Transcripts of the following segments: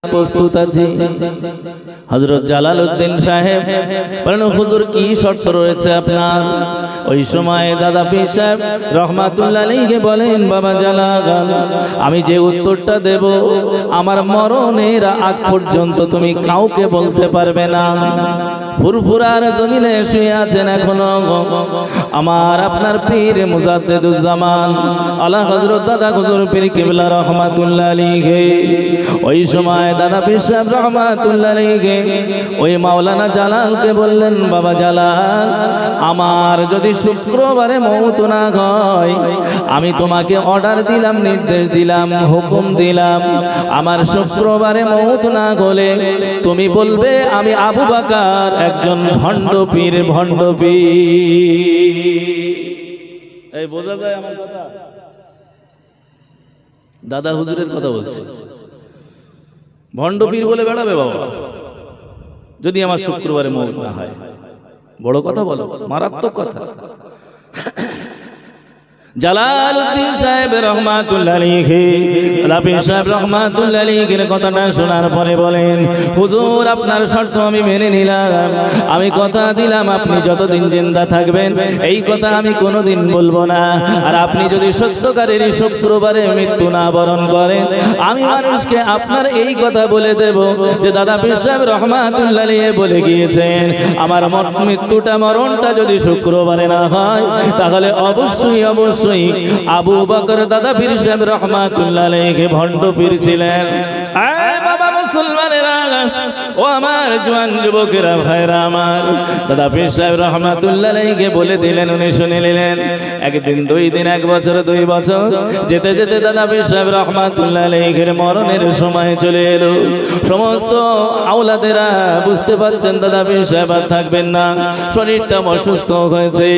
প্রস্তুত আছি। হযরত জালালউদ্দিন সাহেব বলেন, হুজুর কি শর্ত রয়েছে আপনার? ওই সময় দাদা পীর সাহেব রহমাতুল্লাহ আলাইহি বলেন, বাবা জালাল, আমি যে উত্তরটা দেব আমার মরণের আগ পর্যন্ত তুমি কাউকে বলতে পারবে না। ফুরফুরার জমিনে শুয়ে আছেন এখনো আমার আপনার পীর মুজাদ্দিদুজ্জামান আলা হযরত দাদা হুজুর পীর কিবলা রহমাতুল্লাহ আলাইহি। ওই সময় দাদা পীর সাহেব রহমাতুল্লাহ আলাইহি ওই মাওলানা জালালকে বললেন, বাবা জালাল, আমার যদি শুক্রবারে মওত না হয়, আমি তোমাকে অর্ডার দিলাম, নির্দেশ দিলাম, হুকুম দিলাম, আমার শুক্রবারে মওত না হলে তুমি বলবে আমি আবু বকর একজন ভণ্ড পীর। ভণ্ড পীর, এই বোঝা যায় আমার কথা? দাদা হুজুরের কথা বলছি। ভণ্ড পীর বলে বেড়াবে বাবা যদি আমার শুক্রবারে মওত না হয়। বড় কথা বলো, মারাত্মক কথা। জালালউদ্দিন সাহেব রহমাতুল্লাহ আলাইহি পীর সাহেব রহমাতুল্লাহ আলাইহির কথাটা শোনার পরে বলেন, হুজুর আপনার শর্ত আমি মেনে নিলাম, আমি কথা দিলাম আপনি যতদিন জিন্দা থাকবেন এই কথা আমি কোনোদিন বলবো না। আর আপনি যদি সত্যকারের শুক্রবারে মৃত্যু না বরণ করেন, আমি মানুষকে আপনার এই কথা বলে দেব যে দাদা পীর সাহেব রহমাতুল্লাহ আলাইহি বলে গিয়েছেন, আমার মৃত্যুটা মরণটা যদি শুক্রবারে না হয় তাহলে অবশ্যই অবশ্যই আবু বকর দাদা পীর সাহেব রহমাতুল্লাহ আলাইহি ভণ্ড পীর ছিলেন। বাবা মুসলমানেরা, ও আমার জওয়ান যুবকেরা, ভাইরা আমার, দাদা পীর সাহেব রহমাতুল্লাহ আলাইহি বলে দিলেন, উনি শুনে নিলেন। একদিন, দুই দিন, এক বছর, 2 বছর যেতে যেতে দাদা পীর সাহেব রহমাতুল্লাহ আলাইহির মরণের সময় চলে এলো। সমস্ত আওলাদেরা বুঝতে পারছেন দাদা পীর সাহেব আর থাকবেন না, শরীরটা অসুস্থ হয়েছে।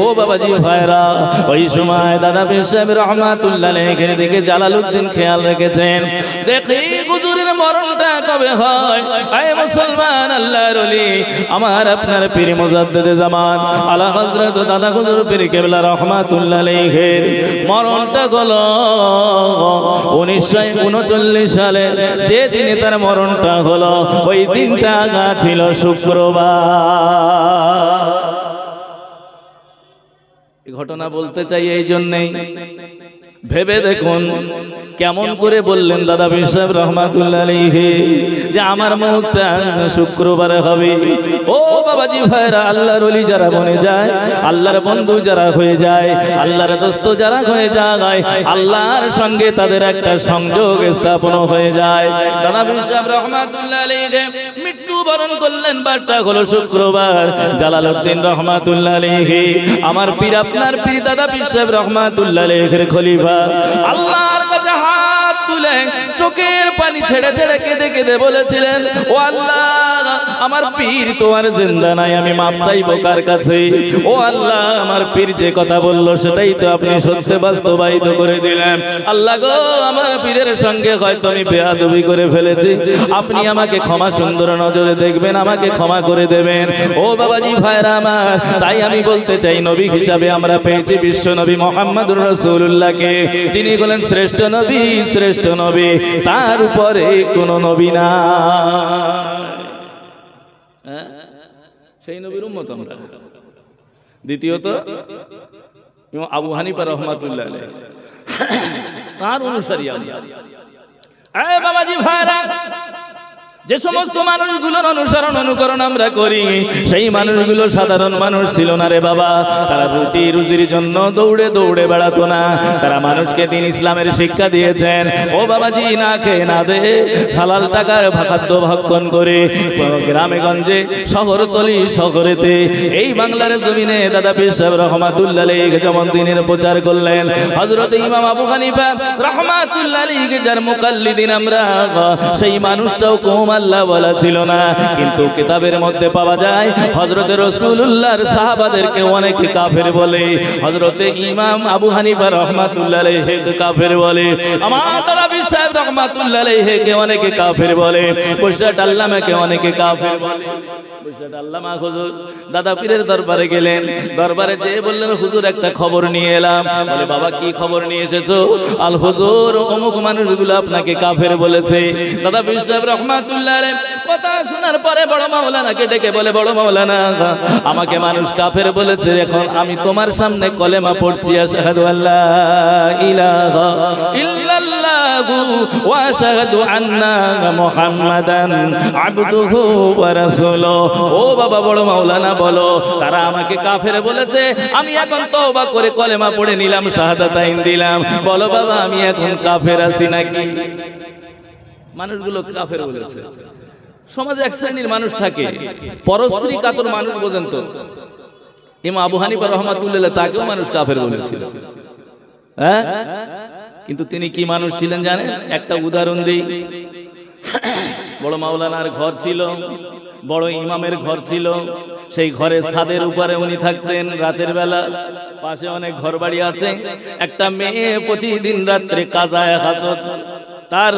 ও বাবাজি ভাইরা, ওই সময় দাদা পীর সাহেব রহমাতুল্লাহ আলাইহির দিকে জালালউদ্দিন খেয়াল রেখেছেন, দেখি হুজুরের মরণটা কবে হয়। আয় মুসলমান, আল্লাহর ওলি আমার আপনার পীর মুজাদ্দিদে জামান আলা হযরত দাদা হুজুর পীর কিবলা রহমাতুল্লাহ আলাইহির মরণটা হলো 1939 সালে। যে দিনে তার মরণটা হলো ওই দিনটা ছিল শুক্রবার। ঘটনা বলতে চাই এই জন্যই, ভেবে দেখুন কেমন করে বললেন দাদা পীর সাহেব রহমাতুল্লাহ আলাইহি যে আমার মওতটা শুক্রবারে হবে। ও বাবাজি ভাইরা, আল্লাহর ওলি যারা বনে যায়, আল্লাহর বন্ধু যারা হয়ে যায়, আল্লাহর দোস্ত যারা হয়ে যায়, আল্লাহর সঙ্গে তাদের একটা সংযোগ স্থাপন হয়ে যায়। দাদা পীর সাহেব রহমাতুল্লাহ আলাইহি মৃত্যুবরণ করলেন, বারটা হলো শুক্রবার। জালালউদ্দিন রহমাতুল্লাহ আলাইহি আমার পীর, আপনার পীর দাদা পীর সাহেব রহমাতুল্লাহ আলাইহির খলিফা আল্লাহর কাছে হাত তুলে চোখের পানি ছেড়ে ছেড়ে কেঁদে কেঁদে বলেছিলেন, ও আল্লাহ, আমার পীর তো আর জিন্দা নাই, আমি মাপ চাইবো কার কাছে? ও আল্লাহ, আমার পীর যে কথা বললো সেটাই তো আপনি সত্যি বাস্তবায়িত করে দিলেন। আল্লাহ গো, আমার পীরের সঙ্গে হয়তো আমি বেয়াদবি করে ফেলেছি, আপনি আমাকে ক্ষমা সুন্দর নজরে দেখবেন, আমাকে ক্ষমা করে দেবেন। ও বাবাজি ভাইরা আমার, তাই আমি বলতে চাই, নবী হিসাবে আমরা পেয়েছি বিশ্ব নবী মুহাম্মদুর রাসূলুল্লাহকে, যিনি হলেন শ্রেষ্ঠ নবী, শ্রেষ্ঠ নবী, তার উপরে কোনো নবী না। সেই নবীর উম্মত আমরা। দ্বিতীয়ত আবু হানিফা রহমাতুল্লাহ আলাইহি, তার অনুসারী আমরা। এই বাবাজি ভাইরা, যে সমস্ত মানুষগুলোর অনুসরণ অনুকরণ আমরা করি, সেই মানুষগুলো সাধারণ মানুষ ছিল না রে বাবা। তারা রুটি রুজির জন্য দৌড়ে দৌড়ে বেড়াতো না, তারা মানুষকে দিন ইসলামের শিক্ষা দিয়েছেন। ও বাবাজি, না খেয়ে না দে হালাল টাকার খাদ্য ভক্ষণ করে গ্রামে গঞ্জে, শহরতলি শহরেতে, এই বাংলার জমিনে দাদা পীর সাহেব রহমাতুল্লাহ আলাইহি যেমন দ্বীনের প্রচার করলেন, হযরত ইমাম আবু হানিফা রহমাতুল্লাহ আলাইহি যার মুকাল্লিদিন আমরা, সেই মানুষটাও আল্লাহ বলা ছিল না, কিন্তু কিতাবের মধ্যে পাওয়া যায় হযরতে রাসূলুল্লাহর সাহাবাদেরকে অনেকে কাফের বলে, হযরতে ইমাম আবু হানিফা রাহমাতুল্লাহ আলাইহিকে কাফের বলে, আমার নবী সাহেব রাহমাতুল্লাহ আলাইহিকে অনেকে কাফের বলে, বুশরাত আল্লামাকে অনেকে কাফের বলে। বুশরাত আল্লামা হুজুর দাদা পীরের দরবারে গেলেন, দরবারে যেয়ে বললেন হুজুর একটা খবর নিয়ে এলাম। বলে বাবা কি খবর নিয়ে এসেছো? আল হুজুর অমুক মানুষগুলো আপনাকে কাফের বলেছে। দাদা পীর সাহেব রাহমাতুল্লাহ আলাইহি কথা শোনার পরে বড় মাওলানাকে ডেকে বলে, বড় মাওলানা আমাকে মানুষ কাফের বলেছে, এখন আমি তোমার সামনে কলেমা পড়ছি, আশহাদু আল্লা ইলাহা ইল্লাল্লাহু ওয়া আশহাদু আন্না মুহাম্মাদান আবদুহু ওয়া রাসূলুহু। ও বাবা বড় মাওলানা বলো, তারা আমাকে কাফের বলেছে, আমি এখন তওবা করে কলেমা পড়ে নিলাম, শাহাদাতাইন দিলাম, বলো বাবা আমি এখন কাফের আছি নাকি? মানুষগুলো কাফের বলেছে। সমাজে এক শ্রেণীর মানুষ থাকে পরশ্রী কাতর মানুষ, বোঝেন তো? ইমাম আবু হানিফা রাহমাতুল্লাহ তাকেও মানুষ কাফের বলেছিল, হ্যাঁ? কিন্তু তিনি কি মানুষ ছিলেন জানেন? একটা উদাহরণ দিই। বড় মাওলানার ঘর ছিল, বড় ইমামের ঘর ছিল, সেই ঘরে ছাদের উপরে উনি থাকতেন রাতের বেলা, পাশে অনেক ঘর বাড়ি আছে। একটা মেয়ে প্রতিদিন রাত্রে কাজায়ে হাজত, তার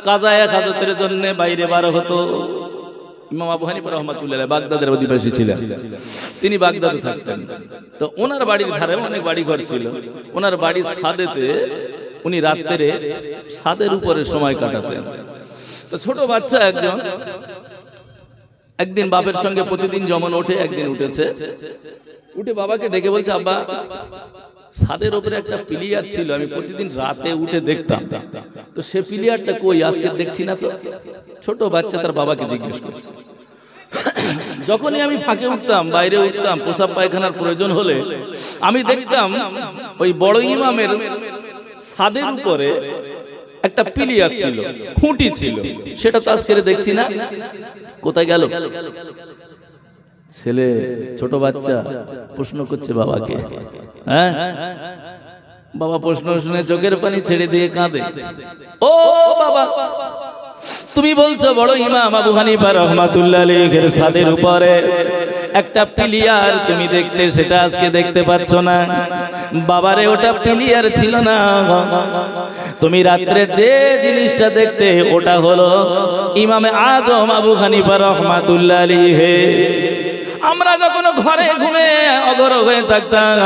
কাজায়ে হাজতের জন্য বাইরে বার হতো। ইমাম আবু হানিফা রাহমাতুল্লাহ বাগদাদের অধিবাসী ছিলেন, তিনি বাগদাদে থাকতেন। তো ওনার বাড়ির ধারে অনেক বাড়ি ঘর ছিল, ওনার বাড়ির ছাদেতে উনি রাত্রে ছাদের উপরে সময় কাটাতেন। তো ছোট বাচ্চা একজন একদিন বাপের সঙ্গে প্রতিদিন যেমন ওঠে, একদিন উঠেছে, উঠে বাবাকে ডেকে বলছে, আব্বা ছাদের উপরে একটা প্লেয়ার ছিল, আমি প্রতিদিন রাতে উঠে দেখতাম, তো সে প্লেয়ারটা কই, আজকে দেখছি না তো। ছোট বাচ্চা তার বাবাকে জিজ্ঞেস করছে। যখনই আমি ফাঁকে উঠতাম, বাইরে উঠতাম, প্রসাব পায়খানার প্রয়োজন হলে আমি দেখতাম ওই বড় ইমামের ছাদের উপরে একটা প্লেয়ার ছিল, খুঁটি ছিল, সেটা তো আজকে দেখছি না, কোথায় গেল? ছেলে ছোট বাচ্চা প্রশ্ন করছে বাবাকে, হ্যাঁ? বাবা প্রশ্ন শুনে চোখের পানি ছেড়ে দিয়ে কাঁদে। ও বাবা, তুমি বলছো বড় ইমাম আবু হানিফা রাহমাতুল্লাহ আলাইহির ছাদের উপরে একটা প্লেয়ার তুমি দেখতে, সেটা আজকে দেখতে পাচ্ছ না? বাবারে ওটা প্লেয়ার ছিল না, তুমি রাত্রে যে জিনিসটা দেখতে ওটা হলো ইমামে আজম আবু হানিফা রাহমাতুল্লাহ আলাইহি। আমরা যখন ঘরে ঘুমে অগর হয়ে থাকতাম,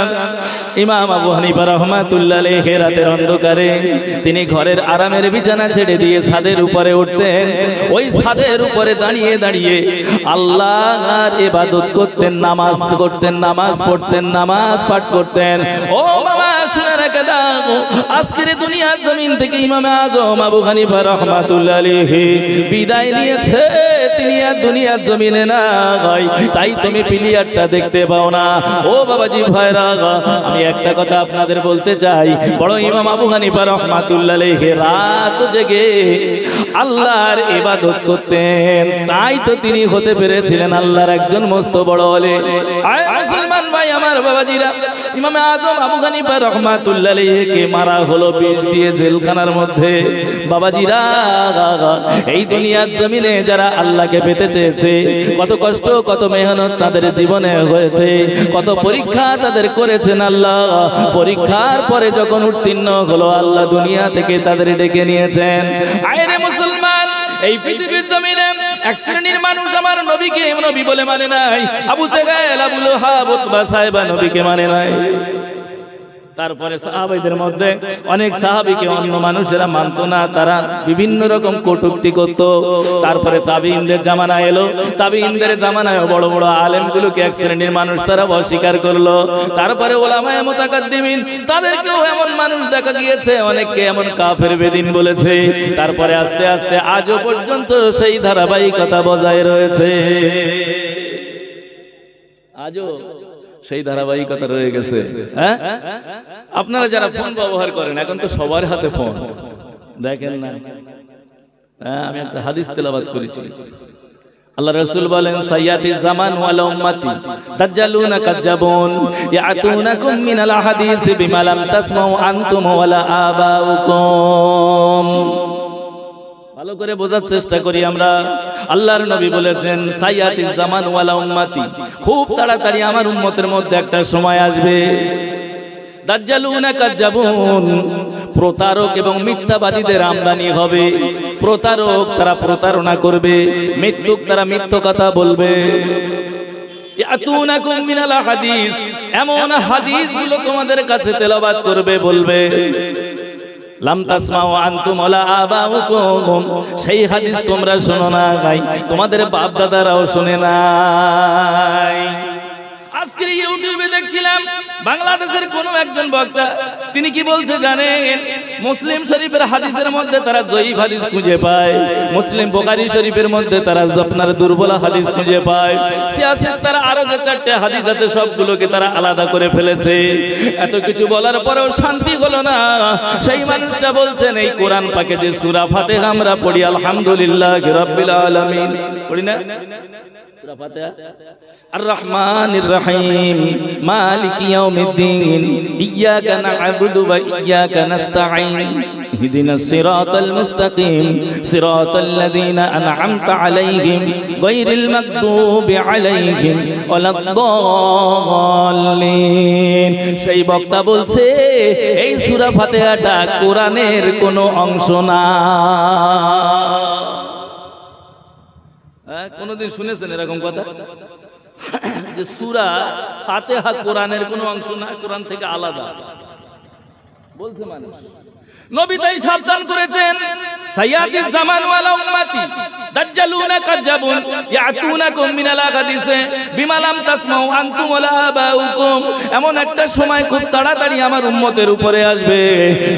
ইমাম আবু হানিফা রাহমাতুল্লাহ আলাইহি রাতের অন্ধকারে তিনি ঘরের আরামের বিছানা ছেড়ে দিয়ে ছাদের উপরে উঠতেন। ওই ছাদের উপরে দাঁড়িয়ে দাঁড়িয়ে আল্লাহর ইবাদত করতেন, নামাজ করতেন, নামাজ পড়তেন, নামাজ পাঠ করতেন। ও বাবা শুনে রেখে দাও, আজকের দুনিয়ার জমিন থেকে ইমাম আজম আবু হানিফা রাহমাতুল্লাহ আলাইহি বিদায় নিয়েছে, তিনি আর দুনিয়ার জমিনে নাই, তাই তুমি প্লেয়ারটা দেখতে পাও না। ও বাবাজি ভাইরা, আমি একটা কথা আপনাদের বলতে চাই, বড় ইমাম আবু হানিফা রাহমাতুল্লাহ আলাইহি রাত জেগে আল্লাহর ইবাদত করতেন, তাই তো তিনি হতে পেরেছিলেন আল্লাহর একজন মস্ত বড় ওলি। আয় মুসলমান ভাই আমার বাবাজিরা, ইমাম আজম আবু হানিফা রাহমাতুল্লাহ আলাইহিকে মারা হলো বিষ দিয়ে জেলখানার মধ্যে। বাবাজিরা, এই দুনিয়ার জমিনে যারা আল্লাহকে পেতে চেয়েছে, কত কষ্ট কত মেহনত তাদের জীবনে হয়েছে, কত পরীক্ষা তাদের করেছেন আল্লাহ। পরীক্ষার পরে যখন উত্তীর্ণ হলো, আল্লাহ দুনিয়া থেকে তাদের ডেকে নিয়েছেন। আরে মুসলমান, এই পৃথিবীর জমিনে এক শ্রেণীর মানুষ আমার নবীকে নবী বলে মানে নাই। আবু জাহেল, আবু লাহাব, উতবা সাহেবা নবীকে মানে নাই। তারপরে সাহাবাদের মধ্যে অনেক সাহাবীকে অন্য মানুষেরা মানতো না, তারা বিভিন্ন রকম কটূক্তি করত। তারপরে তাবিঈনদের জামানা এলো, তাবিঈনদের জামানায় বড় বড় আলেমগুলোকে এক শ্রেণীর মানুষ তারা অস্বীকার করলো। তারপরে ওলামায়ে মুতাকাদ্দিমিন, তাদেরকেও এমন মানুষ দেখা গিয়েছে, অনেককে এমন কাফের বেদিন বলেছে। তারপরে আস্তে আস্তে আজও পর্যন্ত সেই ধারাবাহিকতা বজায় রয়েছে, আজও সেই ধারাবাহিকতা রয়ে গেছে। হ্যাঁ, আপনারা যারা ফোন ব্যবহার করেন, এখন তো সবার হাতে ফোন, দেখেন না? হ্যাঁ, আমি একটা হাদিস তেলাওয়াত করেছি। আল্লাহ রাসূল বলেন, সাইয়াতি জামান ওয়ালা উম্মতি দাজ্জালুনা কাজ্জাবুন ইয়াতুনাকুম মিনাল আহাদিস বিমা লাম তাসমাউ আনতুম ওয়ালা আবাউকুম। ভালো ভালো করে বোঝার চেষ্টা করি আমরা। আল্লাহর নবী বলেছেন সাইয়াতিজ জামান ওয়ালা উম্মতি, খুব তাড়াতাড়ি আমার উম্মতের মধ্যে একটা সময় আসবে দাজ্জালুনা কাজ্জাবুন, প্রতারক এবং মিথ্যাবাদীদের আমদানি হবে। প্রতারক তারা প্রতারণা করবে, মিথ্যুক তারা মিথ্য কথা বলবে। ইয়াতুনাকুম মিনাল হাদিস, এমন হাদিসগুলো তোমাদের কাছে তেলাওয়াত করবে, বলবে লাম তাসমাউ আনতুম ওয়ালা আবাউকুম, সেই হাদিস তোমরা শোনো নাই, তোমাদের বাপ দাদারাও শুনে নাই। আজকে ইউটিউবে দেখছিলাম বাংলাদেশের কোন একজন বক্তা, তিনি কি বলছে জানেন? মুসলিম শরীফের হাদিসের মধ্যে তারা জয়ীফ হাদিস খুঁজে পায়, মুসলিম বুখারী শরীফের মধ্যে তারা আপনার দুর্বল হাদিস খুঁজে পায়, সিয়াসত তারা আরো যে 4টে হাদিস আছে সবগুলোকে তারা আলাদা করে ফেলেছে। এত কিছু বলার পরেও শান্তি হলো না। সেই মানুষটা বলছেন এই কোরআন পাকে যে সূরা ফাতিহা আমরা পড়ি আলহামদুলিল্লাহি রাব্বিল আলামিন, পড়ি না সূরা ফাতিহা? আর-রহমানির রহিম মালিকি ইয়াউমিদ্দিন ইয়্যাকা না'বুদু ওয়া ইয়্যাকা নাস্তাঈন ইহদিনাস সিরাতাল মুস্তাকিম সিরাতাল্লাযীনা আন'আমতা আলাইহিম গায়রিল মাগদুবি আলাইহিম ওয়ালাদ-দাল্লিন। সেই বক্তা বলছে এই সূরা ফাতিহাটা কোরআনের কোনো অংশ না। কোনদিন শুনেছেন এরকম কথা যে সূরা ফাতিহা কোরআনের কোনো অংশ না, কোরআন থেকে আলাদা বলছে মানুষ? নবী তাই সাবধান করেছেন সাইয়াতিজ জামান ওয়ালা উম্মতি দাজ্জালুনা কাজ্জাবুন ইয়াতুনাকুম মিনাল হাদিসে বিমা লাম তাসমাউ আনতুম ওয়ালা আবাউকুম, এমন একটা সময় খুব তাড়াতাড়ি আমার উম্মতের উপরে আসবে,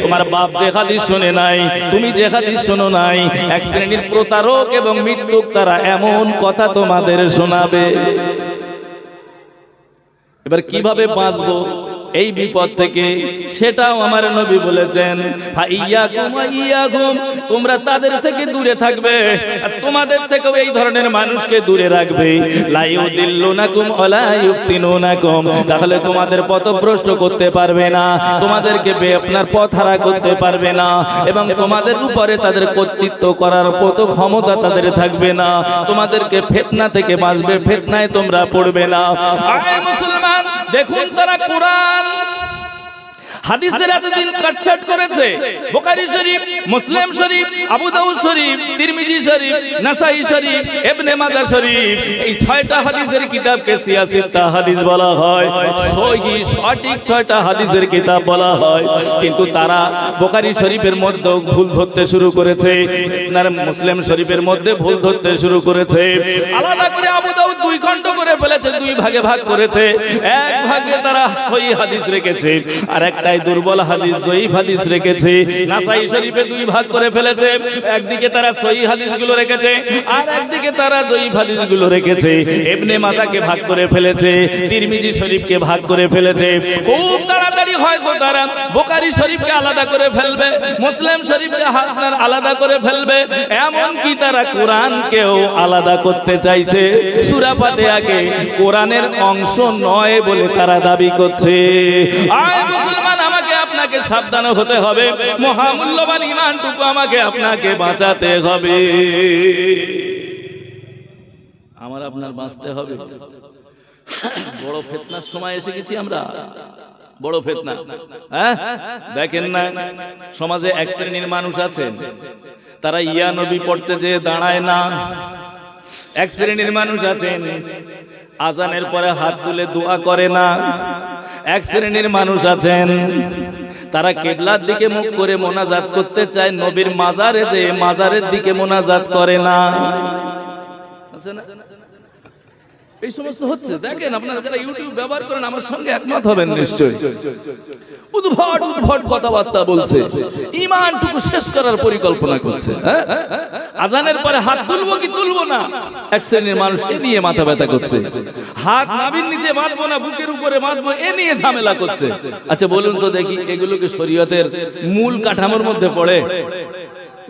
তোমার বাপ যে হাদিস শুনে নাই, তুমি যে হাদিস শোনো নাই, এক শ্রেণীর প্রতারক এবং মিথ্যুক তারা এমন কথা তোমাদের শোনাবে। এবার কিভাবে বাঁচবো এই বিপদ থেকে, সেটাও আমার নবী বলেছেন ফাইয়াকুম ওয়া ইয়াকুম, তোমরা তাদের থেকে দূরে থাকবে আর তোমাদের থেকেও এই ধরনের মানুষকে দূরে রাখবে। লা ইউদিল্লুনাকুম ওয়ালা ইফতিনুনাকুম, তাহলে তোমাদের পথভ্রষ্ট করতে পারবে না, তোমাদেরকে আপনার পথহারা করতে পারবে না, এবং তোমাদের উপরে তাদের কর্তৃত্ব করার মতো ক্ষমতা তাদের থাকবে না, তোমাদেরকে ফিতনা থেকে বাঁচবে, ফিতনায় তোমরা পড়বে না। আয় মুসলমান, দেখুন তারা কোরআন হাদিসের এতদিন কাটছাট করেছে। বুখারী শরীফ, মুসলিম শরীফ, আবু দাউদ শরীফ, তিরমিজি শরীফ, নাসাই শরীফ, ইবনে মাজাহ শরীফ, এই 6টা হাদিসের কিতাবকে সিয়াসিত্তা হাদিস বলা হয়, সহি সঠিক 6টা হাদিসের কিতাব বলা হয়। কিন্তু তারা বুখারী শরীফের মধ্যে ভুল ধরতে শুরু করেছে, আপনার মুসলিম শরীফের মধ্যে ভুল ধরতে শুরু করেছে। আলাদা করে আবু দাউদ 2 খণ্ড করে ফেলেছে, 2 ভাগে ভাগ করেছে। এক ভাগে তারা সহি হাদিস রেখেছে, আর একটা দুর্বল হাদিস জয়ীফ হাদিস রেখেছে। নাসাই শরীফে 2 ভাগ করে ফেলেছে, একদিকে তারা সহিহ হাদিসগুলো রেখেছে আর একদিকে তারা জয়ীফ হাদিসগুলো রেখেছে। ইবনে মাজাহকে ভাগ করে ফেলেছে, তিরমিজি শরীফকে ভাগ করে ফেলেছে। খুব তাড়াতাড়ি হয়তো তারা বুখারী শরীফকে আলাদা করে ফেলবে, মুসলিম শরীফকে আপনার আলাদা করে ফেলবে, এমন কি তারা কোরআনকেও আলাদা করতে চাইছে। সূরা ফাতিহাকে কোরআনের অংশ নয় বলে তারা দাবি করছে। আয় মুসলমান, আমাকে আপনাকে সাবধান হতে হবে, মহামূল্যবান ঈমানটুকু আমাকে আপনাকে বাঁচাতে হবে, আমার আপনার বাঁচতে হবে। বড় ফিতনার সময় এসে গেছি আমরা, বড় ফিতনা। হ্যাঁ, দেখেন না সমাজে এক শ্রেণীর মানুষ আছেন, তারা ইয়া নবী পড়তে যেয়ে দাঁড়ায় না। এক শ্রেণীর মানুষ আছেন আজানের পরে হাত তুলে দোয়া করে না। এক শ্রেণীর মানুষ আছেন তারা কিবলার দিকে মুখ করে মোনাজাত করতে চায়, নবীর মাজারে যে মাজারের দিকে মোনাজাত করে না। এই সমস্ত হচ্ছে। দেখেন আপনারা যারা ইউটিউব ব্যবহার করেন আমার সঙ্গে একমত হবেন নিশ্চয়ই। উদ্ভট উদ্ভট কথাবার্তা বলছে, ঈমানটুকু শেষ করার পরিকল্পনা করছে। আজানের পরে হাত তুলবো কি তুলবো না, এক শ্রেণীর মানুষ এ নিয়ে মাথা ব্যথা করছে। হাত নাভির নিচে বাঁধবো না বুকের উপরে বাঁধবো, এ নিয়ে ঝামেলা করছে। আচ্ছা বলুন তো দেখি, এগুলোকে শরীয়তের মূল কাঠামোর মধ্যে পড়ে?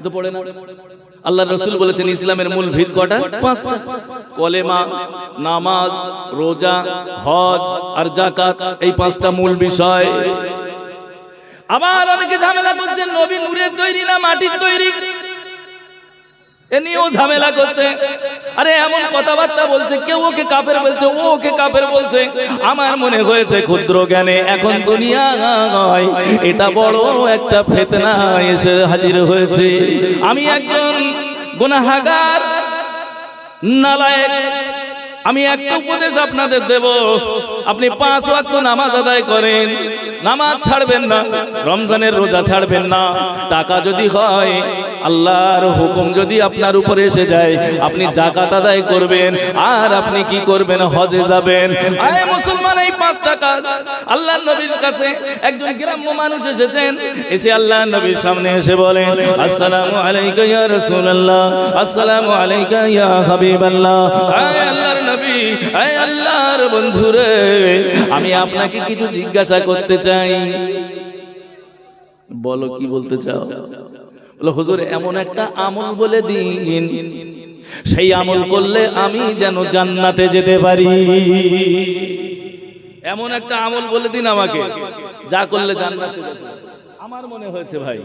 তো পড়ে না। আল্লাহ রাসূল বলেছেন ইসলামের মূল ভিত কটা? 5টা। কলেমা, নামাজ, রোজা, হজ আর যাকাত, এই 5টা মূল বিষয়। আবার অনেকে ঝামেলা করছেন নবী নূরের তৈরি না মাটির তৈরি। এ নিয়েও ঝামেলা করছে। আরে এমন কথাবার্তা বলছে, কেউ ওকে কাফের বলছে, ও ওকে কাফের বলছে। আমার মনে হয়েছে ক্ষুদ্র জ্ঞানে এখন দুনিয়া নয়, এটা বড় একটা ফিতনা এসে হাজির হয়েছে। আমি একজন গুনাহগার, নালায়েক। আমি একটা উপদেশ আপনাদের দেব, আপনি 5 ওয়াক্ত নামাজ আদায় করেন, নামাজ ছাড়বেন না, রমজানের রোজা ছাড়বেন না। টাকা যদি হয়, আল্লাহর হুকুম যদি আপনার উপরে এসে যায়, আপনি যাকাত আদায় করবেন। আর আপনি কি করবেন? হজে যাবেন। আয় মুসলমান, এই 5টা কাজ আল্লাহর নবীর কাছে একজন গ্রাম্য মানুষ এসেছেন, এসে আল্লাহর নবীর সামনে এসে বলেন, আসসালামু আলাইকা ইয়া রাসূলুল্লাহ, আসসালামু আলাইকা ইয়া হাবিবাল্লাহ। আয় আল্লাহর নবী, আয় আল্লাহর বন্ধুরে, আমি আপনাকে কিছু জিজ্ঞাসা করতে চাই। বলো, কি বলতে চাও? বলো, হুজুর এমন একটা আমল বলে দিন, সেই আমল করলে আমি যেন জান্নাতে যেতে পারি। এমন একটা আমল বলে দিন আমাকে, যা করলে জান্নাতে যেতে পারি। আমার মনে হয়েছে ভাই,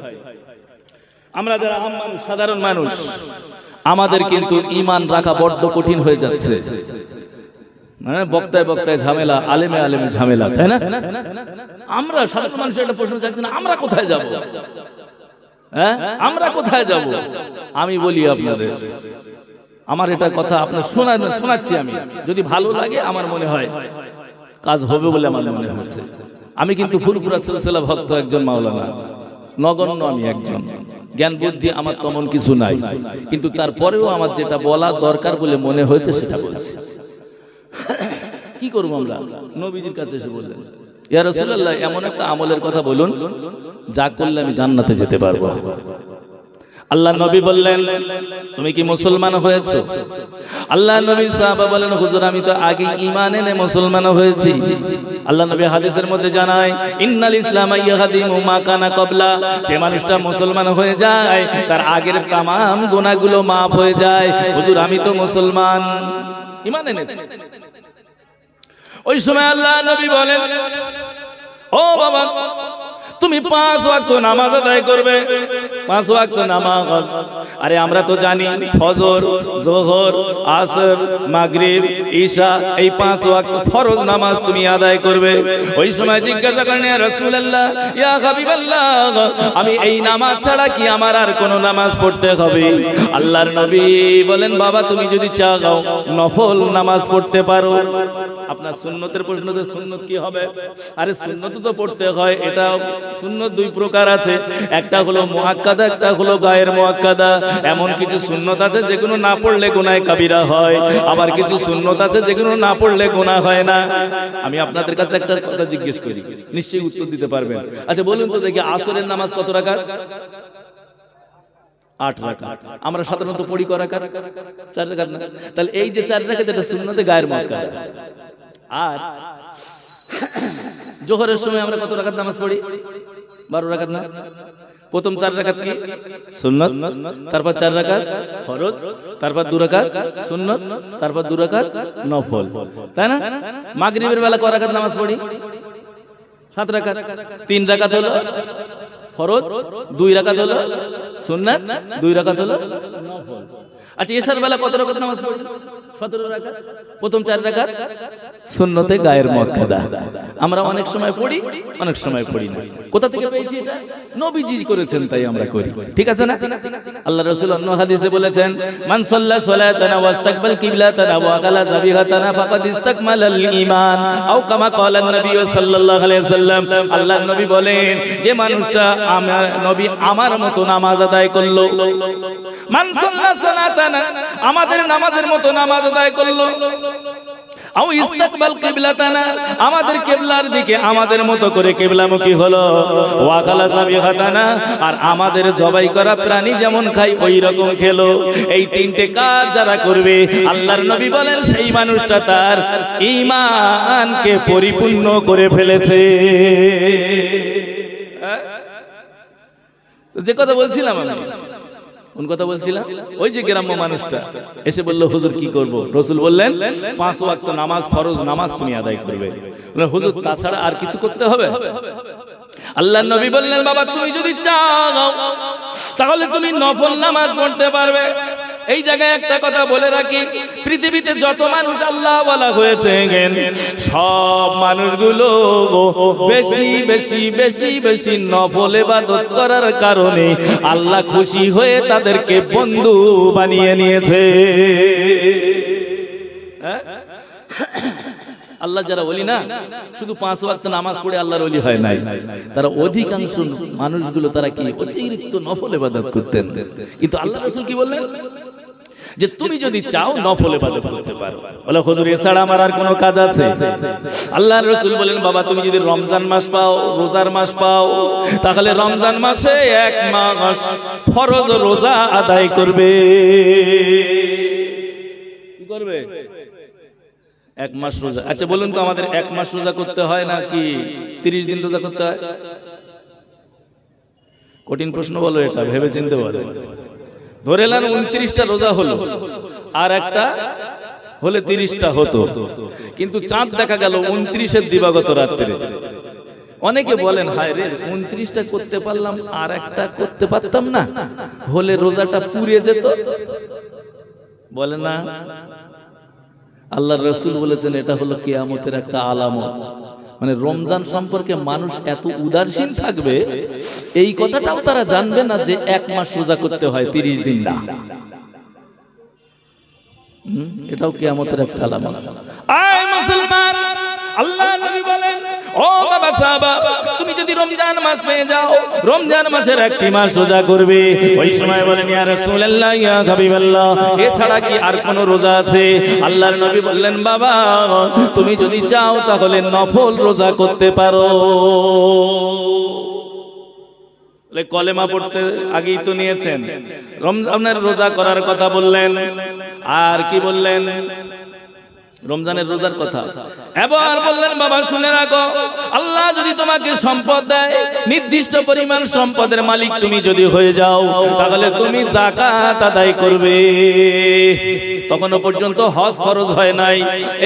আমরা যারা আম মানুষ, সাধারণ মানুষ, আমাদের কিন্তু ঈমান রাখা বড্ড কঠিন হয়ে যাচ্ছে। মানে বক্তায় বক্তায় ঝামেলা, আলেমে আলেমে ঝামেলা, তাই না? আমরা সাধারণ মানুষের একটা প্রশ্ন যাচ্ছে না, আমরা কোথায় যাব? হ্যাঁ, আমরা কোথায় যাব? আমি বলি আপনাদের, আমার এটা কথা আপনার শোনাচ্ছি আমি, যদি ভালো লাগে আমার মনে হয় কাজ হবে বলে আমার মনে হচ্ছে। আমি কিন্তু ফুরফুরা সিলসিলা ভক্ত একজন মাওলানা, নগণ্য আমি একজন, জ্ঞান বুদ্ধি আমার তেমন কিছু নাই, কিন্তু তারপরেও আমার যেটা বলা দরকার বলে মনে হয়েছে সেটা বলছি। কি করবো আমরা? নবীজির কাছে এসে বললেন, ইয়া রাসূলুল্লাহ, এমন একটা আমলের কথা বলুন যা করলে আমি জান্নাতে যেতে পারবো। আল্লাহ নবী বললেন, তুমি কি মুসলমান হয়েছো? আল্লাহ নবী সাহাবা বলেন, হুজুর আমি তো আগে ঈমান এনে মুসলমান হয়েছি। আল্লাহ নবী হাদিসের মধ্যে জানায়, ইন্নাল ইসলাম ইয়াহদিমু মা কানা ক্বাবলা, যে মানুষটা মুসলমান হয়ে যায় তার আগের तमाम গুনাহগুলো maaf হয়ে যায়। হুজুর আমি তো মুসলমান, ঈমান এনেছি। ওই সময় আল্লাহ নবী বলেন, ও বাবা, তুমি 5 ওয়াক্ত নামাজ আদায় করবে। 5 ওয়াক্ত নামাজ, আরে আমরা তো জানি ফজর, যোহর, আসর, মাগরিব, ঈশা, এই 5 ওয়াক্ত ফরজ নামাজ তুমি আদায় করবে। ওই সময় জিজ্ঞাসা করেন, ইয়া রাসূলুল্লাহ, ইয়া হাবিবাল্লাহ, আমি এই নামাজ ছাড়া কি আমার আর কোন নামাজ পড়তে হবে? আল্লাহর নবী বলেন, বাবা তুমি যদি চাও নফল নামাজ পড়তে পারো। আপনার সুন্নতের প্রশ্ন, তো সুন্নত কি হবে? আরে সুন্নত তো পড়তে হয়। এটা সুন্নত 2 প্রকার আছে, একটা হলো মুআক্কাদা, একটা হলো গায়ের মুআক্কাদা। এমন কিছু সুন্নত আছে যেগুলো না পড়লে গুনাহ কাবিরা হয়, আবার কিছু সুন্নত আছে যেগুলো না পড়লে গুনাহ হয় না। আমি আপনাদের কাছে একটা কথা জিজ্ঞেস করি, নিশ্চয়ই উত্তর দিতে পারবেন। আচ্ছা বলুন তো দেখি, আসরের নামাজ কত রাকাত? 8 রাকাত। আমরা সাধারণত পড়ি কয় রাকাত? 4 রাকাত না? তাহলে এই যে 4 রাকাত, এটা সুন্নতে গায়ের মুআক্কাদা। আর জোহরের সময় আমরা কত রাকাত নামাজ পড়ি? 12 রাকাত না? প্রথম 4 রাকাত কি সুন্নাত, তারপর 4 রাকাত ফরজ, তারপর 2 রাকাত সুন্নাত, তারপর 2 রাকাত নফল, তাই না? মাগরিবের বেলা কয় রাকাত নামাজ পড়ি? 7 রাকাত। 3 রাকাত হলো ফরজ, 2 রাকাত হলো সুন্নাত, 2 রাকাত হলো নফল। আচ্ছা এশার বেলা কত রাকাত নামাজ পড়ি? 17 রাকাত। প্রথম 4 রাকাত সুন্নতে গায়ের মুআক্কাদা। আমরা অনেক সময় পড়ি, অনেক সময় পড়ি না। কোথা থেকে পেয়েছি এটা? নবীজি করেছেন তাই আমরা করি, ঠিক আছে না? আল্লাহ রাসূল অন্য হাদিসে বলেছেন, মান সাল্লা সালাতানা ওয়াস্তাকবাল কিবলাতানা ওয়া আকালা যাবিহাতানা ফাকাদ ইসতাকমালাল ঈমান, আও কামা ক্বালা নবী সাল্লাল্লাহু আলাইহি ওয়াসাল্লাম। আল্লাহর নবী বলেন, যে মানুষটা আমার নবী আমার মতো নামাজ আদায় করলো, মান সাল্লা সালাতানা আমাদের নামাজের মতো নামাজ আদায় করলো, আও ইস্তাকবাল কিবলাতানা আমাদের কিবলার দিকে আমাদের মতো করে কিবলামুখী হলো, ওয়া কালা যাবিহাতানা আর আমাদের জবাই করা প্রাণী যেমন খাই ওই রকম খেলো। এই 3টে কাজ যারা করবে, আল্লাহর নবী বলেন সেই মানুষটা তার ঈমানকে পরিপূর্ণ করে ফেলেছে। যে কথা বলছিলাম আমি, কোন কথা বলছিলাম? ওই যে গ্রাম্য মানুষটা এসে বলল, হুজুর কি করব? রাসূল বললেন 5 ওয়াক্ত নামাজ, ফরজ নামাজ তুমি আদায় করবে। বললেন, হুজুর তাছাড়া আর কিছু করতে হবে? আল্লাহর নবী বললেন, বাবা তুমি যদি চাও তাহলে তুমি নফল নামাজ পড়তে পারবে। এই জায়গায় একটা কথা বলে রাখি, পৃথিবীতে যত মানুষ আল্লাহ ওয়ালা হয়েছে সব মানুষগুলো বেশি বেশি বেশি বেশি নফল ইবাদত করার কারণে আল্লাহ খুশি হয়ে তাদেরকে বন্ধু বানিয়ে নিয়েছে। আল্লাহ যারা ওলি না, শুধু 5 ওয়াক্ত নামাজ পড়ে আল্লাহর ওলি হয় নাই, তারা অধিকাংশ মানুষগুলো তারা কি অতিরিক্ত নফল ইবাদত করতেন। কিন্তু আল্লাহ রাসূল কি বললেন যে তুমি যদি চাও নফল ইবাদত করতে পারো। বলে হুজুর এছাড়া আমার আর কোনো কাজ আছে? আল্লাহর রাসূল বলেন বাবা তুমি যদি রমজান মাস পাও, রোজার মাস পাও, তাহলে রমজান মাসে 1 মাস ফরজ রোজা আদায় করবে। কি করবে? 1 মাস রোজা। আচ্ছা বলুন তো আমাদের 1 মাস রোজা করতে হয় নাকি 30 দিন রোজা করতে হয়? কঠিন প্রশ্ন বলো, এটা ভেবে চিন্তে বলো। ধরে নেন 29টা রোজা হলো, আর একটা হলে 30টা হতো, কিন্তু চাঁদ দেখা গেল 29-এর দিবাগত রাত্রে। অনেকে বলেন হায় রে 29টা করতে পারলাম আর একটা করতে পারতাম না, হলে রোজাটা পুড়ে যেত। বলে না, আল্লাহর রাসূল বলেছেন এটা হলো কিয়ামতের একটা আলামত। মানে রমজান সম্পর্কে মানুষ এত উদাসীন থাকবে, এই কথাটাও তারা জানবে না যে 1 মাস রোজা করতে হয়, 30 দিন না। এটাও কিয়ামতের একটা আলামত। আয় মুসলমান, আল্লাহ নবী বলেন ও বাবা সাহাবা, তুমি যদি রমজান মাস পেয়ে যাও, রমজান মাসের 1টি মাস রোজা করবে। ওই সময় বলেন ইয়া রাসূলুল্লাহ ইয়া হাবিবাল্লাহ, এছাড়া কি আর কোন রোজা আছে? আল্লাহর নবী বললেন বাবা তুমি যদি চাও তাহলে নফল রোজা করতে পারো। কলেমা পড়তে আগেই তো নিয়েছেন, রমজানের রোজা করার কথা বললেন, আর কি বললেন? রমজানের রোজার কথা। এবার বললেন বাবা শুনে রাখো, আল্লাহ যদি তোমাকে সম্পদ দেয়, নির্দিষ্ট পরিমাণ সম্পদের মালিক তুমি যদি হয়ে যাও, তাহলে তুমি যাকাত আদায় করবে। তখনও পর্যন্ত হজ ফরজ হয় নাই।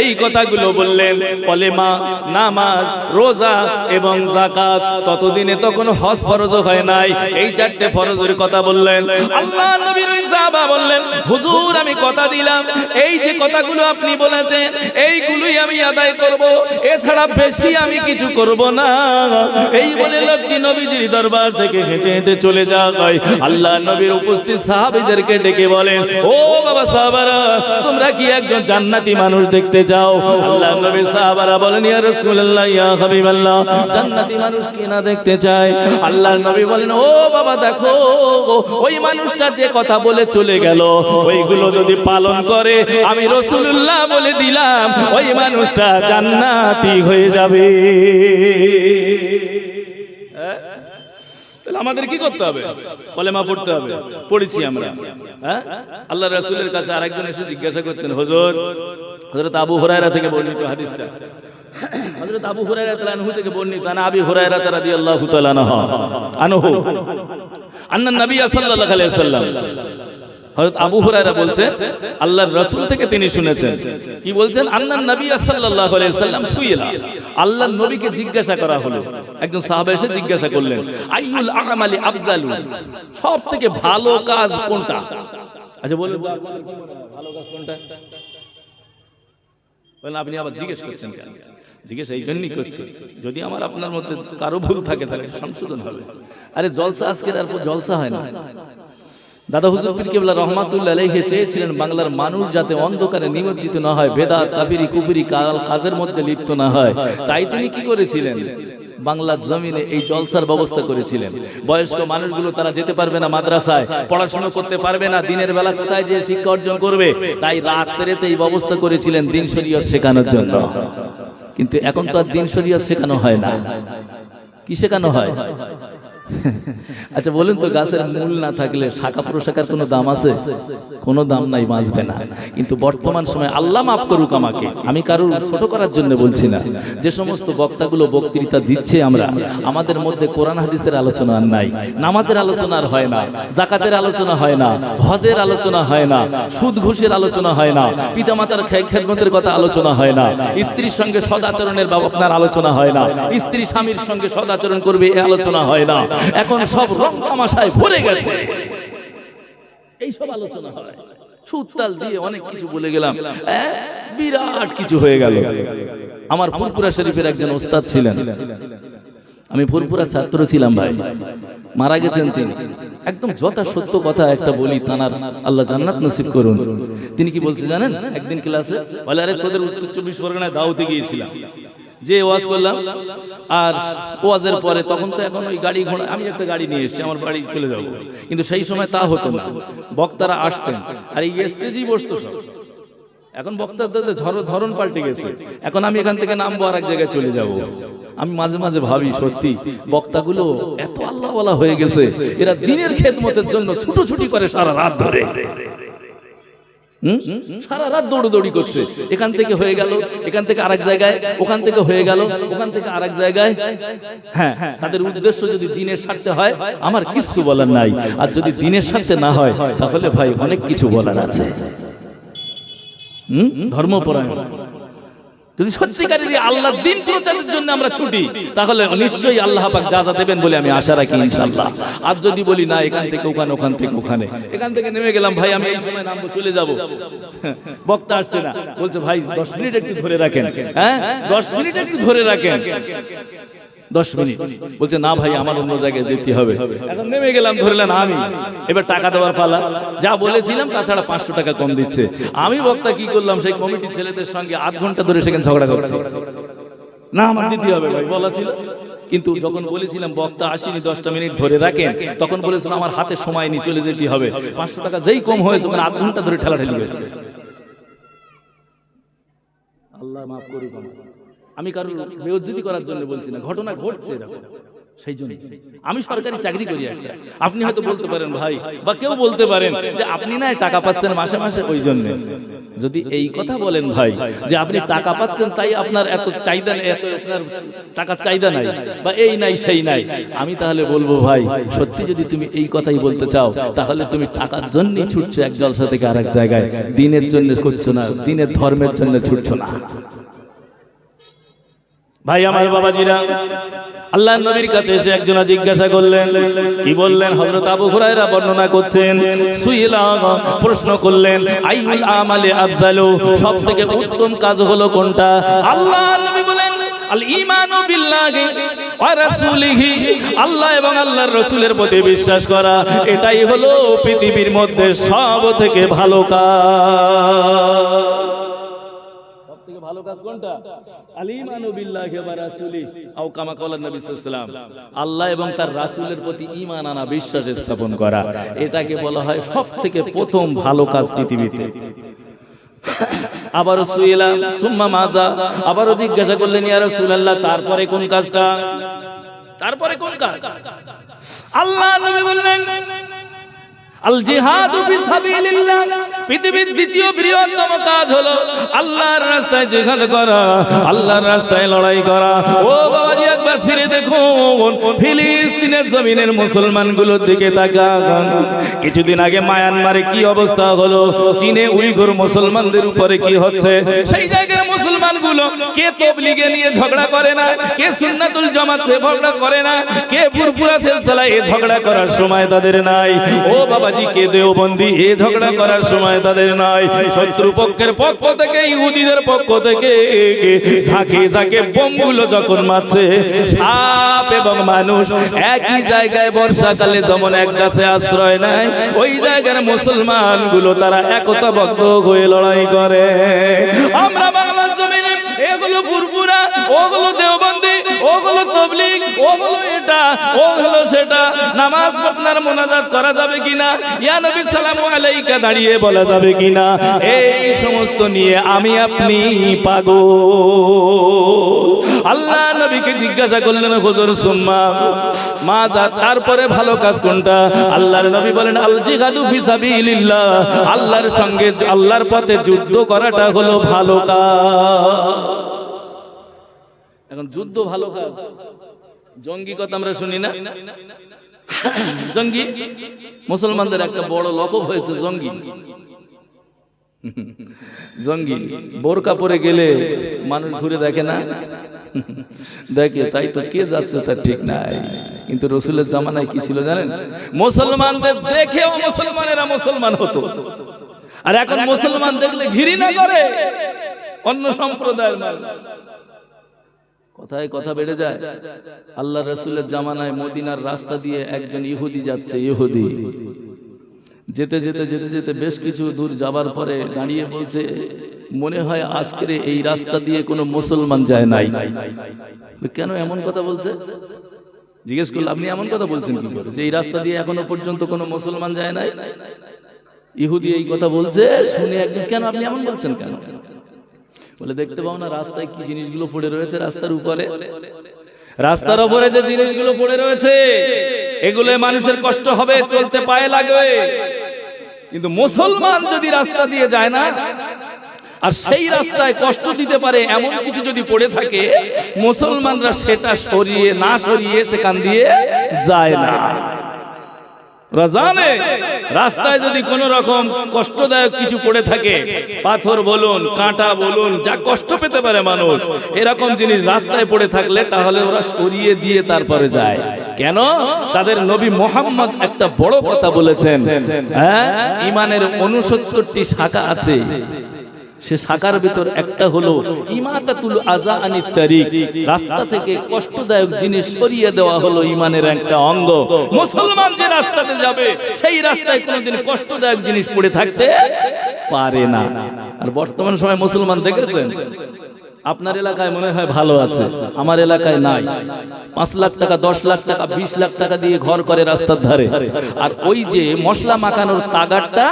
এই কথাগুলো বললেন, কলেমা, নামাজ, রোজা এবং যাকাত, ততদিনে তখন হজ ফরজ হয় নাই। এই 4টে ফরজের কথা বললেন। আল্লাহ নবীর ওই সাহাবা বললেন হুজুর আমি কথা দিলাম, এই যে কথাগুলো আপনি বলেছেন এইগুলোই আমি আদায় করব, এছাড়া বেশি আমি কিছু করব না। এই বলে লোকটি নবীজির দরবার থেকে হেঁটে হেঁটে চলে যায়। আল্লাহ নবীর উপস্থিত সাহাবীদেরকে ডেকে বলেন ও বাবা সাহাবারা, তোমরা কি একজন জান্নাতি মানুষ দেখতে চাও? আল্লাহ নবী সাহাবারা বলেন ইয়া রাসূলুল্লাহ ইয়া হাবিবাল্লাহ, জান্নাতি মানুষ কি না দেখতে চায়? আল্লাহ নবী বলেন ও বাবা দেখো, ওই মানুষটা যে কথা বলে চলে গেল, ওইগুলো যদি পালন করে আমি রাসূলুল্লাহ বলে দিলাম ওই মানুষটা জান্নাতি হয়ে যাবে। তাহলে আমাদের কি করতে হবে? কলেমা পড়তে হবে। পড়েছি আমরা। আল্লাহ রাসূলের কাছে আরেকজন এসে জিজ্ঞাসা করছেন হুজুর, হযরত আবু হুরায়রা থেকে বর্ণিত হাদিসটা, হযরত আবু হুরায়রা রাদিয়াল্লাহু আনহু থেকে বর্ণিত, আনা আবি হুরায়রা রাদিয়াল্লাহু তাআলা আনহু আন্না নবী সাল্লাল্লাহু আলাইহি ওয়াসাল্লাম, হযরত আবু হুরায়রা বলছেন আল্লাহর রাসূল থেকে তিনি শুনেছেন। কি বলছেন? আন্নান নবী সাল্লাল্লাহু আলাইহি ওয়াসাল্লাম সুইলা, আল্লাহর নবীকে জিজ্ঞাসা করা হলো, একজন সাহাবা এসে জিজ্ঞাসা করলেন আইয়ুল আমালি আফজালু, সবথেকে ভালো কাজ কোনটা? আচ্ছা বলুন ভালো কাজ কোনটা? বলেন আপনি আবার জিজ্ঞেস করছেন কেন? জিজ্ঞেস এই জন্যই করছি, যদি আমার আপনার মধ্যে কারো ভুল থাকে তাহলে সংশোধন হবে। আরে জলসা আজকের আর জলসা হয় না। দাদা হুজুর পীর কেবলা রহমাতুল্লাহ আলাইহি চেয়েছিলেন বাংলার মানুষ যাতে অন্ধকারে নিমজ্জিত না হয়, বেদাত কাফিরি কুফরি কাজের মধ্যে লিপ্ত না হয়। তাই তিনি কি করেছিলেন? বাংলার জমিনে এই জলসার ব্যবস্থা করেছিলেন। বয়স্ক মানুষগুলো তারা যেতে পারবে না মাদ্রাসায়, পড়াশোনা করতে পারবে না, দিনের বেলা কোথায় যে শিক্ষা অর্জন করবে? তাই রাত্রেতে এই ব্যবস্থা করেছিলেন দিন শরীয়ত শেখানোর জন্য। কিন্তু এখন তো আর দিন শরীয়ত শেখানো হয় না। কি শেখানো হয়? আচ্ছা বলুন তো, গাছের মূল না থাকলে শাখা প্রশাখার কোনো দাম আছে? কোনো দাম নাই, বাঁচবে না। কিন্তু বর্তমান সময় আল্লাহ মাফ করুক আমাকে, আমি কারোর ছোট করার জন্য বলছি না, যে সমস্ত বক্তাগুলো বক্তৃতা দিচ্ছে আমরা, আমাদের মধ্যে কোরআন হাদিসের আলোচনা আর নাই, নামাজের আলোচনা আর হয় না, যাকাতের আলোচনা হয় না, হজের আলোচনা হয় না, সুদ ঘুষের আলোচনা হয় না, পিতামাতার খেদমতের কথা আলোচনা হয় না, স্ত্রীর সঙ্গে সদাচরণের আপনার আলোচনা হয় না, স্ত্রী স্বামীর সঙ্গে সদাচরণ করবে এ আলোচনা হয় না। এখন সব রং তামাশায় ভরে গেছে, এই সব আলোচনা হয়। সুতাল দিয়ে অনেক কিছু বলে গেলাম, বিরাট কিছু হয়ে গেল। আমার ফুরপুরা শরীফের একজন ওস্তাদ ছিলেন, আমি ফুরপুরা ছাত্র ছিলাম ভাই, মারা গেছেন তিনি। একদম যথাসত্য কথা একটা বলি, তানার আল্লাহ জান্নাত নসিব করুন। তিনি কি বলছে জানেন? একদিন ক্লাসে বলে, আরে তোদের উত্তর 24 পরগনায় দাওয়াতে গিয়েছিলাম, যে ওয়াজ করলাম, আর ওয়াজের পরে তখন তো এখন ওই গাড়ি ঘোড়া, আমি একটা গাড়ি নিয়ে এসেছি, আমার বাড়ি চলে যাবো, কিন্তু সেই সময় তা হতো না, বক্তারা আসতেন আর এই স্টেজেই বসতো সব। এখন বক্তাদের ধরন পাল্টে গেছে, এখন আমি এখান থেকে নামবো আর এক জায়গায় চলে যাব। আমি মাঝে মাঝে ভাবি, সত্যি বক্তাগুলো এত আল্লাহওয়ালা হয়ে গেছে, এরা দিনের খেদমতের জন্য ছুটোছুটি করে সারা রাত ধরে, সারা রাত দৌড়দৌড়ি করছে, এখান থেকে হয়ে গেল, এখান থেকে আরেক জায়গায়, ওখান থেকে হয়ে গেল, ওখান থেকে আরেক জায়গায়। হ্যাঁ, তাদের উদ্দেশ্য যদি দিনের স্বার্থে হয় আমার কিছু বলার নাই, আর যদি দিনের স্বার্থে না হয় তাহলে ভাই অনেক কিছু বলার আছে। ধর্মপরায়ণ যদি সত্যিকারের আল্লাহর দিন প্রচারের জন্য আমরা ছুটি, তাহলে নিশ্চয়ই আল্লাহ পাক যা যা দেবেন বলে আমি আশা রাখি ইনশাআল্লাহ। আর যদি বলি না, এখান থেকে ওখানে, ওখান থেকে ওখানে, এখান থেকে নেমে গেলাম, ভাই আমি এই সময় নামবো, চলে যাব, বক্তা আসছে না, বলছে ভাই 10 মিনিট একটু ধরে রাখেন, হ্যাঁ 10 মিনিট একটু ধরে রাখেন, 10 মিনিট, বলছে না ভাই আমার অন্য জায়গায় যেতে হবে। এখন নেমে গেলাম, ধরলেন আমি, এবার টাকা দেওয়ার পালা, যা বলেছিলাম তাছাড়া 500 টাকা কম দিচ্ছে। আমি বক্তা কি করলাম, সেই কমিটির ছেলেদের সঙ্গে 8 ঘন্টা ধরে সেখানে ঝগড়া করছি, না আমার দিতে হবে ভাই, বলা ছিল। কিন্তু যখন বলেছিলাম বক্তা আসেনি, 10টা মিনিট ধরে রাখেন, তখন বলেছিলাম আমার হাতে সময় নিয়ে চলে যেতে হবে, 500 টাকা যেই কম হয়েছে ওখানে 8 ঘন্টা ধরে ঠেলাঠেলি হয়েছে। আল্লাহ মাফ করুক, আমি কারোর বেইজ্জতি করার জন্য বলছি না, ঘটনা ঘটছে এরকম। সেই জন্য আমি সরকারি চাকরি করি একটা, আপনি হয়তো বলতে পারেন ভাই, বা কেউ বলতে পারেন যে আপনি না টাকা পাচ্ছেন মাসে মাসে, ওই জন্য। যদি এই কথা বলেন ভাই যে আপনি টাকা পাচ্ছেন তাই আপনার এত চাহিদা নেই, এত আপনার টাকার চাহিদা নাই, বা এই নাই সেই নাই, আমি তাহলে বলবো ভাই সত্যি যদি তুমি এই কথাই বলতে চাও, তাহলে তুমি টাকার জন্যই ছুটছো এক জলসা থেকে আরেক জায়গায়, দিনের জন্য করছো না, দিনের ধর্মের জন্য ছুটছো না। ভাই আমার বাবাজিরা, আল্লাহর নবীর কাছে এসে একজন জিজ্ঞাসা করলেন, কি বললেন? হযরত আবু হুরায়রা বর্ণনা করছেন, সুইলা প্রশ্ন করলেন, আইউল আমালি আফজালু, সবথেকে উত্তম কাজ হলো কোনটা? আল্লাহর নবী বলেন, আল ঈমানু বিল্লাহি ওয়া রাসূলিহি, আল্লাহ এবং আল্লাহর রাসূলের প্রতি বিশ্বাস করা, এটাই হলো পৃথিবীর মধ্যে সবথেকে ভালো কাজ। ভালো কাজ কোনটা? আলিমানু বিল্লাহি ওয়া রাসূলিহি আও কামা ক্বালা নবী সাল্লাল্লাহু আলাইহি ওয়াসাল্লাম, আল্লাহ এবং তার রাসূলের প্রতি ঈমান আনা, বিশ্বাস স্থাপন করা, এটাকে বলা হয় সবথেকে প্রথম ভালো কাজ পৃথিবীতে। আবারও সুইলা সুম্মা মাজা, আবারও জিজ্ঞাসা করলেন, ইয়া রাসূলুল্লাহ তারপরে কোন কাজটা? তারপরে কোন কাজ? আল্লাহ নবী বললেন, আল জিহাদু ফিসাবিলিল্লাহ, পৃথিবীর দ্বিতীয় বৃহত্তম কাজ হলো আল্লাহর রাস্তায় জিহাদ করা, আল্লাহর রাস্তায় লড়াই করা। ও বাবাজি একবার ফিরে দেখুন ফিলিস্তিনের জমিনের মুসলমানগুলোর দিকে তাকান। কিছুদিন আগে মায়ানমারে কি অবস্থা হলো, চীনে উইঘুর মুসলমানদের উপরে কি হচ্ছে, সেই জায়গার মুসলমানগুলো কে তাবলীগে নিয়ে ঝগড়া করে না, কে সুন্নাতুল জামাত নিয়ে ঝগড়া করে না, কে ফুরফুরা সিলসিলা এই ঝগড়া করার সময় তাদের নাই। ও বাবা কে দেওবন্দি এ ঝগড়া করার সময় তাদের নাই। শত্রু পক্ষের পক্ষ থেকে, ইহুদিদের পক্ষ থেকে ঝাঁকে ঝাঁকে বোমগুলো যখন মারছে, সাপ এবং মানুষ একই জায়গায় বর্ষাকালে যেমন এক গাছে আশ্রয় নেয়, ওই জায়গার মুসলমানগুলো তারা একতাবদ্ধ হয়ে লড়াই করে। আমরা বাংলার জমিনে এগুলো ফুরফুরা, ওগুলো দেওবন্দি, ওগুলো তাবলীগ, ওগুলো এটা, ওগুলো সেটা, নামাজ আপনার মুনাজাত করা যাবে কিনা, ইয়া নবী সালামু আলাইকা দাঁড়িয়ে বলা যাবে কিনা, এই সমস্ত নিয়ে আমি আপনি পাগল। আল্লাহ নবীকে জিজ্ঞাসা করলেন, হুজুর সুম্মা মাজা, তারপরে ভালো কাজ কোনটা? আল্লাহর নবী বলেন, আল জিহাদু ফিসাবিলিল্লাহ, আল্লাহর সঙ্গে আল্লাহর পথে যুদ্ধ করাটা হলো ভালো কাজ। এখন যুদ্ধ ভালো কাজ, জঙ্গি কথা আমরা শুনি না? জঙ্গি মুসলমানদের একটা বড় লকব হয়েছে, জঙ্গি। জঙ্গি বোরকা পরে গেলে মানুষ ঘুরে দেখে না, দেখে, তাই তো কে যাচ্ছে তার ঠিক নাই। কিন্তু রাসূলের জামানায় কি ছিল জানেন? মুসলমানদের দেখেও মুসলমানেরা মুসলমান হতো। আর এখন মুসলমান দেখলে ঘৃণা করে অন্য সম্প্রদায়ের মানুষ। কথায় কথা বেড়ে যায়। আল্লাহ রাসূলের জামানায় মদিনার রাস্তা দিয়ে একজন ইহুদি যাচ্ছে। ইহুদি যেতে যেতে যেতে যেতে বেশ কিছু দূর যাবার পরে দাঁড়িয়ে বলছে, মনে হয় আজকের এই রাস্তা দিয়ে কোনো মুসলমান যায় নাই। কেন এমন কথা বলছে? জিজ্ঞেস করলে, আপনি এমন কথা বলছেন কি করে যে এই রাস্তা দিয়ে এখনো পর্যন্ত কোনো মুসলমান যায় নাই? ইহুদি এই কথা বলছে শুনে একজন, কেন আপনি এমন বলছেন কেন? বলে, দেখতে পাও না রাস্তায় কি জিনিসগুলো পড়ে রয়েছে রাস্তার উপরে? রাস্তার উপরে যে জিনিসগুলো পড়ে রয়েছে এগুলো মানুষের কষ্ট হবে, চলতে পায়ে লাগবে। কিন্তু মুসলমান যদি রাস্তা দিয়ে যায় না, আর সেই রাস্তায় কষ্ট দিতে পারে এমন কিছু যদি পড়ে থাকে, মুসলমানরা সেটা সরিয়ে না সরিয়ে সেখান দিয়ে যায় না। জানে রাস্তায় যদি কোন রকম কষ্টদায়ক কিছু পড়ে থাকে, পাথর বলুন, কাঁটা বলুন, যা কষ্ট পেতে পারে মানুষ, এরকম জিনিস রাস্তায় পড়ে থাকলে তাহলে ওরা সরিয়ে দিয়ে তারপরে যায়। কেন? তাদের নবী মুহাম্মদ একটা বড় কথা বলেছেন, হ্যাঁ, ঈমানের 69টি শাখা আছে। সে শাখার ভিতর একটা হলো ইমাতাতুল আযা আনিত তারিক, রাস্তা থেকে কষ্টদায়ক জিনিস সরিয়ে দেওয়া হলো ঈমানের একটা অঙ্গ। মুসলমান যে রাস্তাতে যাবে সেই রাস্তায় কোনোদিন কষ্টদায়ক জিনিস পড়ে থাকতে পারে না। আর বর্তমান সময় মুসলমান দেখেছেন, আপনার এলাকায় মনে হয় ভালো আছে, আমার এলাকায় নাই। 5 লাখ টাকা, 10 লাখ টাকা, 20 লাখ টাকা দিয়ে ঘর করে রাস্তার ধারে, আর ওই যে মশলা মাখানোর তাগারটা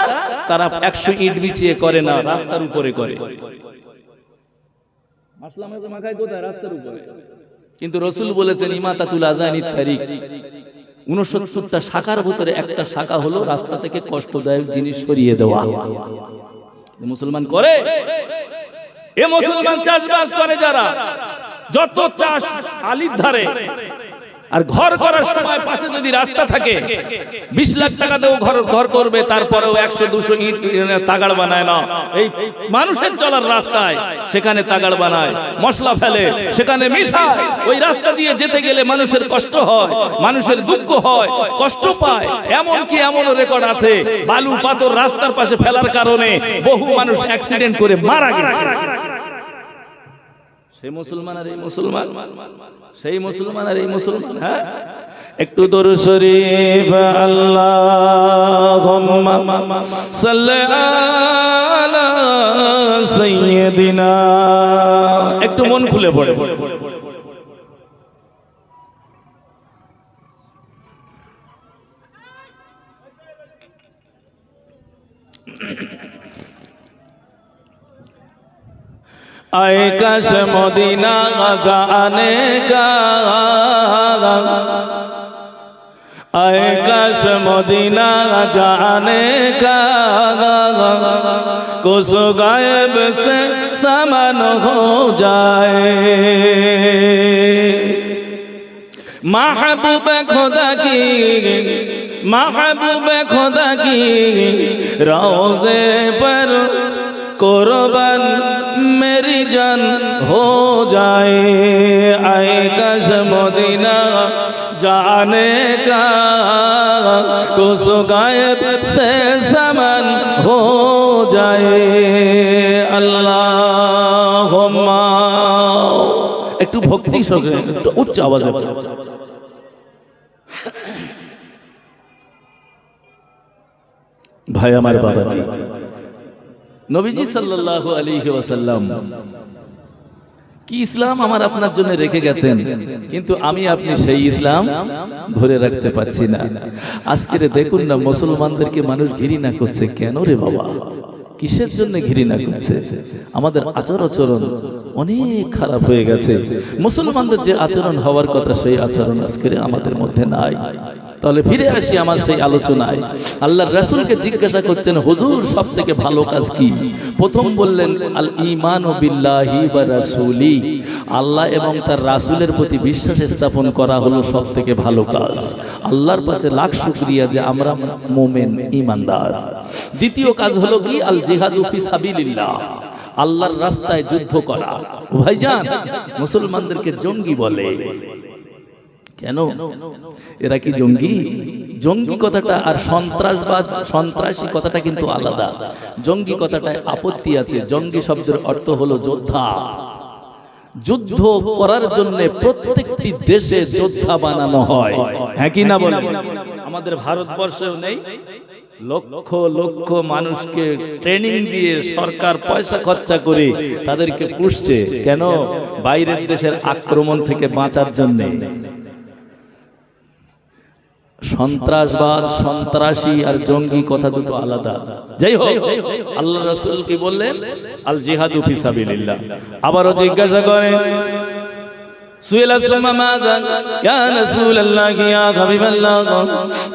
তারা 100 ইট বিছিয়ে করে না, রাস্তার উপরে করে। মশলা মাখায় কোথায়? রাস্তার উপরে। কিন্তু রাসূল বলেছেন ইমাতাতুল আযানিত তারিক, 69টা শাখার ভিতরে একটা শাখা হলো রাস্তা থেকে কষ্টদায়ক জিনিস সরিয়ে দেওয়া। মুসলমান করে। এ মুসলমান চাষবাস করে, যারা যত চাষ আলির ধারে, আর ঘর করার সময় পাশে যদি রাস্তা থাকে 20 লাখ টাকা দেও ঘর করবে, তারপরেও 100-200 ইট তাগাড় বানায় না। এই মানুষের চলার রাস্তায় সেখানে তাগাড় বানায়, মশলা ফেলে, সেখানে মিশায়। ওই রাস্তা দিয়ে যেতে গেলে মানুষের কষ্ট হয়, মানুষের দুঃখ হয়, কষ্ট পায়। এমনকি এমনও রেকর্ড আছে, বালু পাথর রাস্তার পাশে ফেলার কারণে বহু মানুষ অ্যাক্সিডেন্ট করে মারা গেছে। সেই মুসলমান আর এই মুসলমান, সেই মুসলমান আর এই মুসলমান। হ্যাঁ, একটু দরুদ শরীফ আল্লাহুম্মা সাল্লি আলা সাইয়্যিদিনা, একটু মন খুলে পড়ে। आए काश मदीना जाने का, आए काश मदीना जाने का, कुछ गायब से सामान हो जाए। महबूब खुदा की, महबूब खुदा की रोज़े पर कुर्बान मेरी जान हो जाए। आए काश मदीना जाने का, कुछ गायब से सामान हो जाए। अल्लाहुम्मा, একটু ভক্তি সঙ্গে একটু উচ্চ আওয়াজে বলো। ভাই আমার বাবাজি, নবীজি সাল্লাল্লাহু আলাইহি ওয়াসাল্লাম কি ইসলাম আমার আপনার জন্য রেখে গেছেন, কিন্তু আমি আপনি সেই ইসলাম ধরে রাখতে পারছি না। আজকে দেখুন না, মুসলমানদেরকে মানুষ ঘৃণা করছে। কেন রে বাবা? কিসের জন্য ঘৃণা করছে? আমাদের আচার আচরণ অনেক খারাপ হয়ে গেছে। মুসলমানদের যে আচরণ হওয়ার কথা সেই আচরণ আজকে আমাদের মধ্যে নাই। তাহলে ফিরে আসি আমার সেই আলোচনায়। আল্লাহর রাসূলকে জিজ্ঞাসা করছেন, হুজুর সব থেকে ভালো কাজ কি? প্রথম বললেন আল ঈমানু বিল্লাহি ওয়া রাসূলি, আল্লাহ এবং তার রাসূলের প্রতি বিশ্বাস স্থাপন করা হলো সব থেকে ভালো কাজ। আল্লাহর কাছে লাখ শুকরিয়া যে আমরা মুমিন ঈমানদার। দ্বিতীয় কাজ হলো কি? আল জিহাদু ফি সাবিলিল্লাহ, আল্লাহর রাস্তায় যুদ্ধ করা। ভাইজান, মুসলমানদেরকে জঙ্গি বলে কেন? এরা কি জঙ্গি? জঙ্গি কথাটা আর সন্ত্রাসবাদ সন্ত্রাসী কথাটা কিন্তু আলাদা। জঙ্গি কথাটায় আপত্তি আছে। জঙ্গি শব্দের অর্থ হলো যোদ্ধা। যুদ্ধ করার জন্য প্রত্যেকটি দেশে যোদ্ধা বানানো হয়, হ্যাঁ কি না বলেন? আমাদের ভারতবর্ষেও নেই? লক্ষ লক্ষ মানুষকে ট্রেনিং দিয়ে সরকার পয়সা খরচা করে তাদেরকে পুষছে। কেন? বাইরের দেশের আক্রমণ থেকে বাঁচার জন্য। সন্ত্রাসবাদ, সন্ত্রাসী আর জঙ্গি কথা দুটো আলাদা। যাই হোক, আল্লাহ রাসূল কি বললেন? আল জিহাদু ফি সাবিলিল্লাহ। আবারও জিজ্ঞাসা করেন,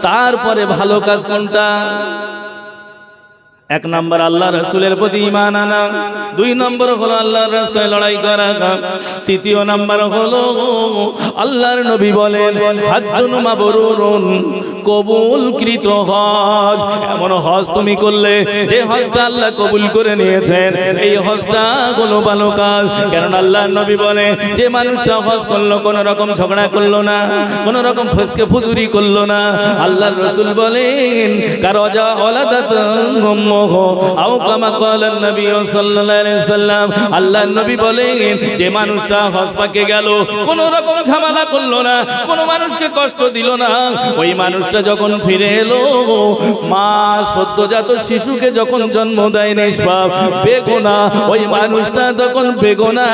তারপরে ভালো কাজ কোনটা? এক নম্বর আল্লাহ রাসূলের প্রতি ঈমান আনা, দুই নম্বর হলো আল্লাহর রাস্তায় লড়াই করা, তৃতীয় নম্বর হলো আল্লাহর নবী বলেন হজ্জুন মাবরুরুন, কবুলকৃত হজ। এমন হজ তুমি করলে যে হজটা আল্লাহ কবুল করে নিয়েছেন, এই হজটা হলো ভালো কাজ। কারণ আল্লাহর নবী বলে যে মানুষটা হজ করলো, কোন রকম ঝগড়া করলো না, কোন রকম ফসকে ফুজুরি করলো না, আল্লাহর রাসূল বলেন কারজা ওয়ালাদাত আল্লাহর নবী বলেন যে মানুষটা হজ পাকে গেল, কোন রকম ঝামেলা করলো না, কোন মানুষকে কষ্ট দিল না, ওই মানুষটা যখন ফিরে এলো, মা সদ্যজাত শিশুকে যখন জন্ম দেয় নিষ্পাপ বেগুনা, ওই মানুষটা তখন বেগুনা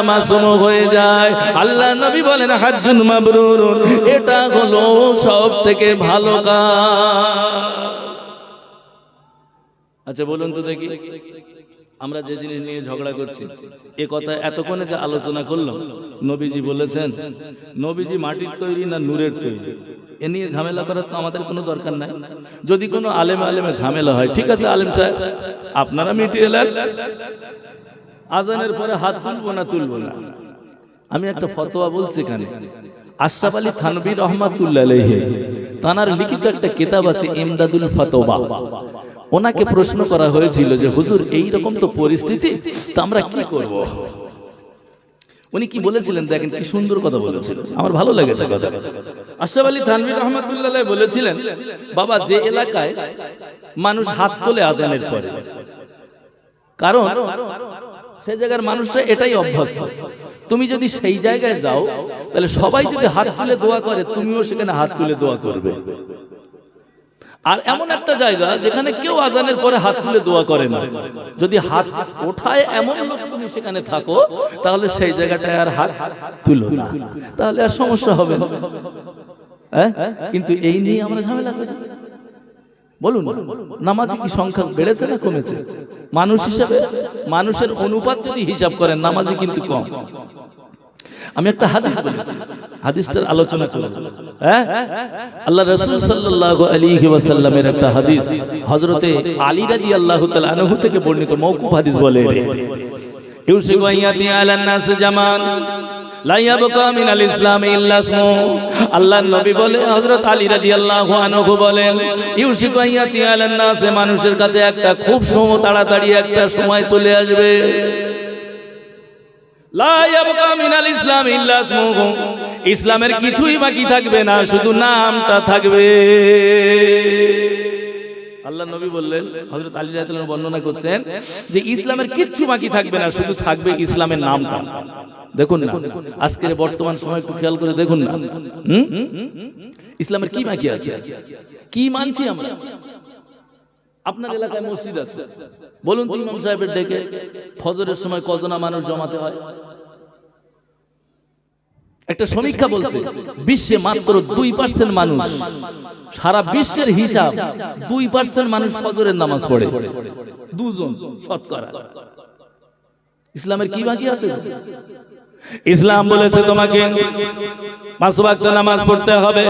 মাসুম হয়ে যায়। আল্লাহর নবী বলেন হজ্জুন মাবরুরুন, এটা হলো সব থেকে ভালো কাজ। আচ্ছা বলুন তো দেখি, আমরা যে জিনিস নিয়ে ঝগড়া করছি, এ কথা এতক্ষণে যে আলোচনা করলাম, নবীজি বলেছেন নবীজি মাটির তৈরি না নূরের তৈরি, এ নিয়ে ঝামেলা করার তো আমাদের কোনো দরকার নাই। যদি কোনো আলেমে ঝামেলা হয়, ঠিক আছে আলেম সাহেব আপনারা মিটিয়ে এলেন, আজানের পরে হাত তুলবো না। আমি একটা ফতোয়া বলছি এখানে, আশরাফ আলী থানভী রহমাতুল্লাহ আলাইহি তানার লিখিত একটা কিতাব আছে ইমদাদুল ফাতোয়া। ওনাকে প্রশ্ন করা হয়েছিল যে হুজুর এই রকম তো পরিস্থিতি, তো আমরা কি করব? উনি কি বলেছিলেন দেখেন, কি সুন্দর কথা বলেছিলেন, আমার ভালো লেগেছে কথা। আশরাফ আলী থানভী রহমাতুল্লাহ আলাইহি বলেছিলেন, বাবা যে এলাকায় মানুষ হাত তোলে আজানের পরে, কারণ সেই জায়গার মানুষরা এটাই অভ্যস্ত, তুমি যদি সেই জায়গায় যাও তাহলে সবাই যদি হাত তুলে দোয়া করে, তুমিও সেখানে হাত তুলে দোয়া করবে। আর এমন একটা জায়গা যেখানে কেউ আজানের পরে হাত তুলে দোয়া করে না, যদি হাত ওঠায় এমন লোক তুমি সেখানে থাকো, তাহলে সেই জায়গাটায় আর হাত তুলো না, তাহলে আর সমস্যা হবে না। কিন্তু এই নিয়ে আমরা ঝামেলা করি। বলুন নামাজি কি সংখ্যা বেড়েছে না কমেছে? মানুষ হিসাবে, মানুষের অনুপাত যদি হিসাব করেন, নামাজি কিন্তু কম। আমি একটা হাদিস বলেছি, হাদিসটার আলোচনা করব। আল্লাহ রাসূল সাল্লাল্লাহু আলাইহি ওয়াসাল্লামের একটা হাদিস হযরতে আলী রাদিয়াল্লাহু তাআলা আনহু থেকে বর্ণিত মওকুফ হাদিস বলে, ইউশিকু আয়াতি আলান নাস জামান লা ইয়াবকা মিনাল ইসলাম ইল্লা ইসমু। আল্লাহর নবী বলে, হযরত আলী রাদিয়াল্লাহু আনহু বলেন ইউশিকু আয়াতি আলান নাস, মানুষের কাছে একটা খুব তাড়াতাড়ি একটা সময় চলে আসবে, লা ইয়াবকা মিনাল ইসলাম ইল্লা ইসমুহু, ইসলামের কিছুই বাকি থাকবে না, শুধু নামটা থাকবে। আল্লাহ নবী বললেন, হযরত আলী রাদিয়াল্লাহু আনহু বর্ণনা করছেন যে ইসলামের কিচ্ছু বাকি থাকবে না, শুধু থাকবে ইসলামের নামটা। দেখুন না আজকের বর্তমান সময় একটু খেয়াল করে দেখুন না, ইসলামের কি বাকি আছে, কি মানছি আমরা? আপনার এলাকায় মসজিদ আছে, বলুন তো ইমাম সাহেবের ডেকে ফজরের সময় কজনা মানুষ জমাতে হয়? একটা সমীক্ষা বলছে বিশ্বে মাত্র 2% মানুষ, সারা বিশ্বের হিসাব 2% মানুষ ফজরের নামাজ পড়ে, 2 জন শতকরা। ইসলামের কি বাকি আছে? ইসলাম বলেছে তোমাকে 5 ওয়াক্ত নামাজ পড়তে হবে,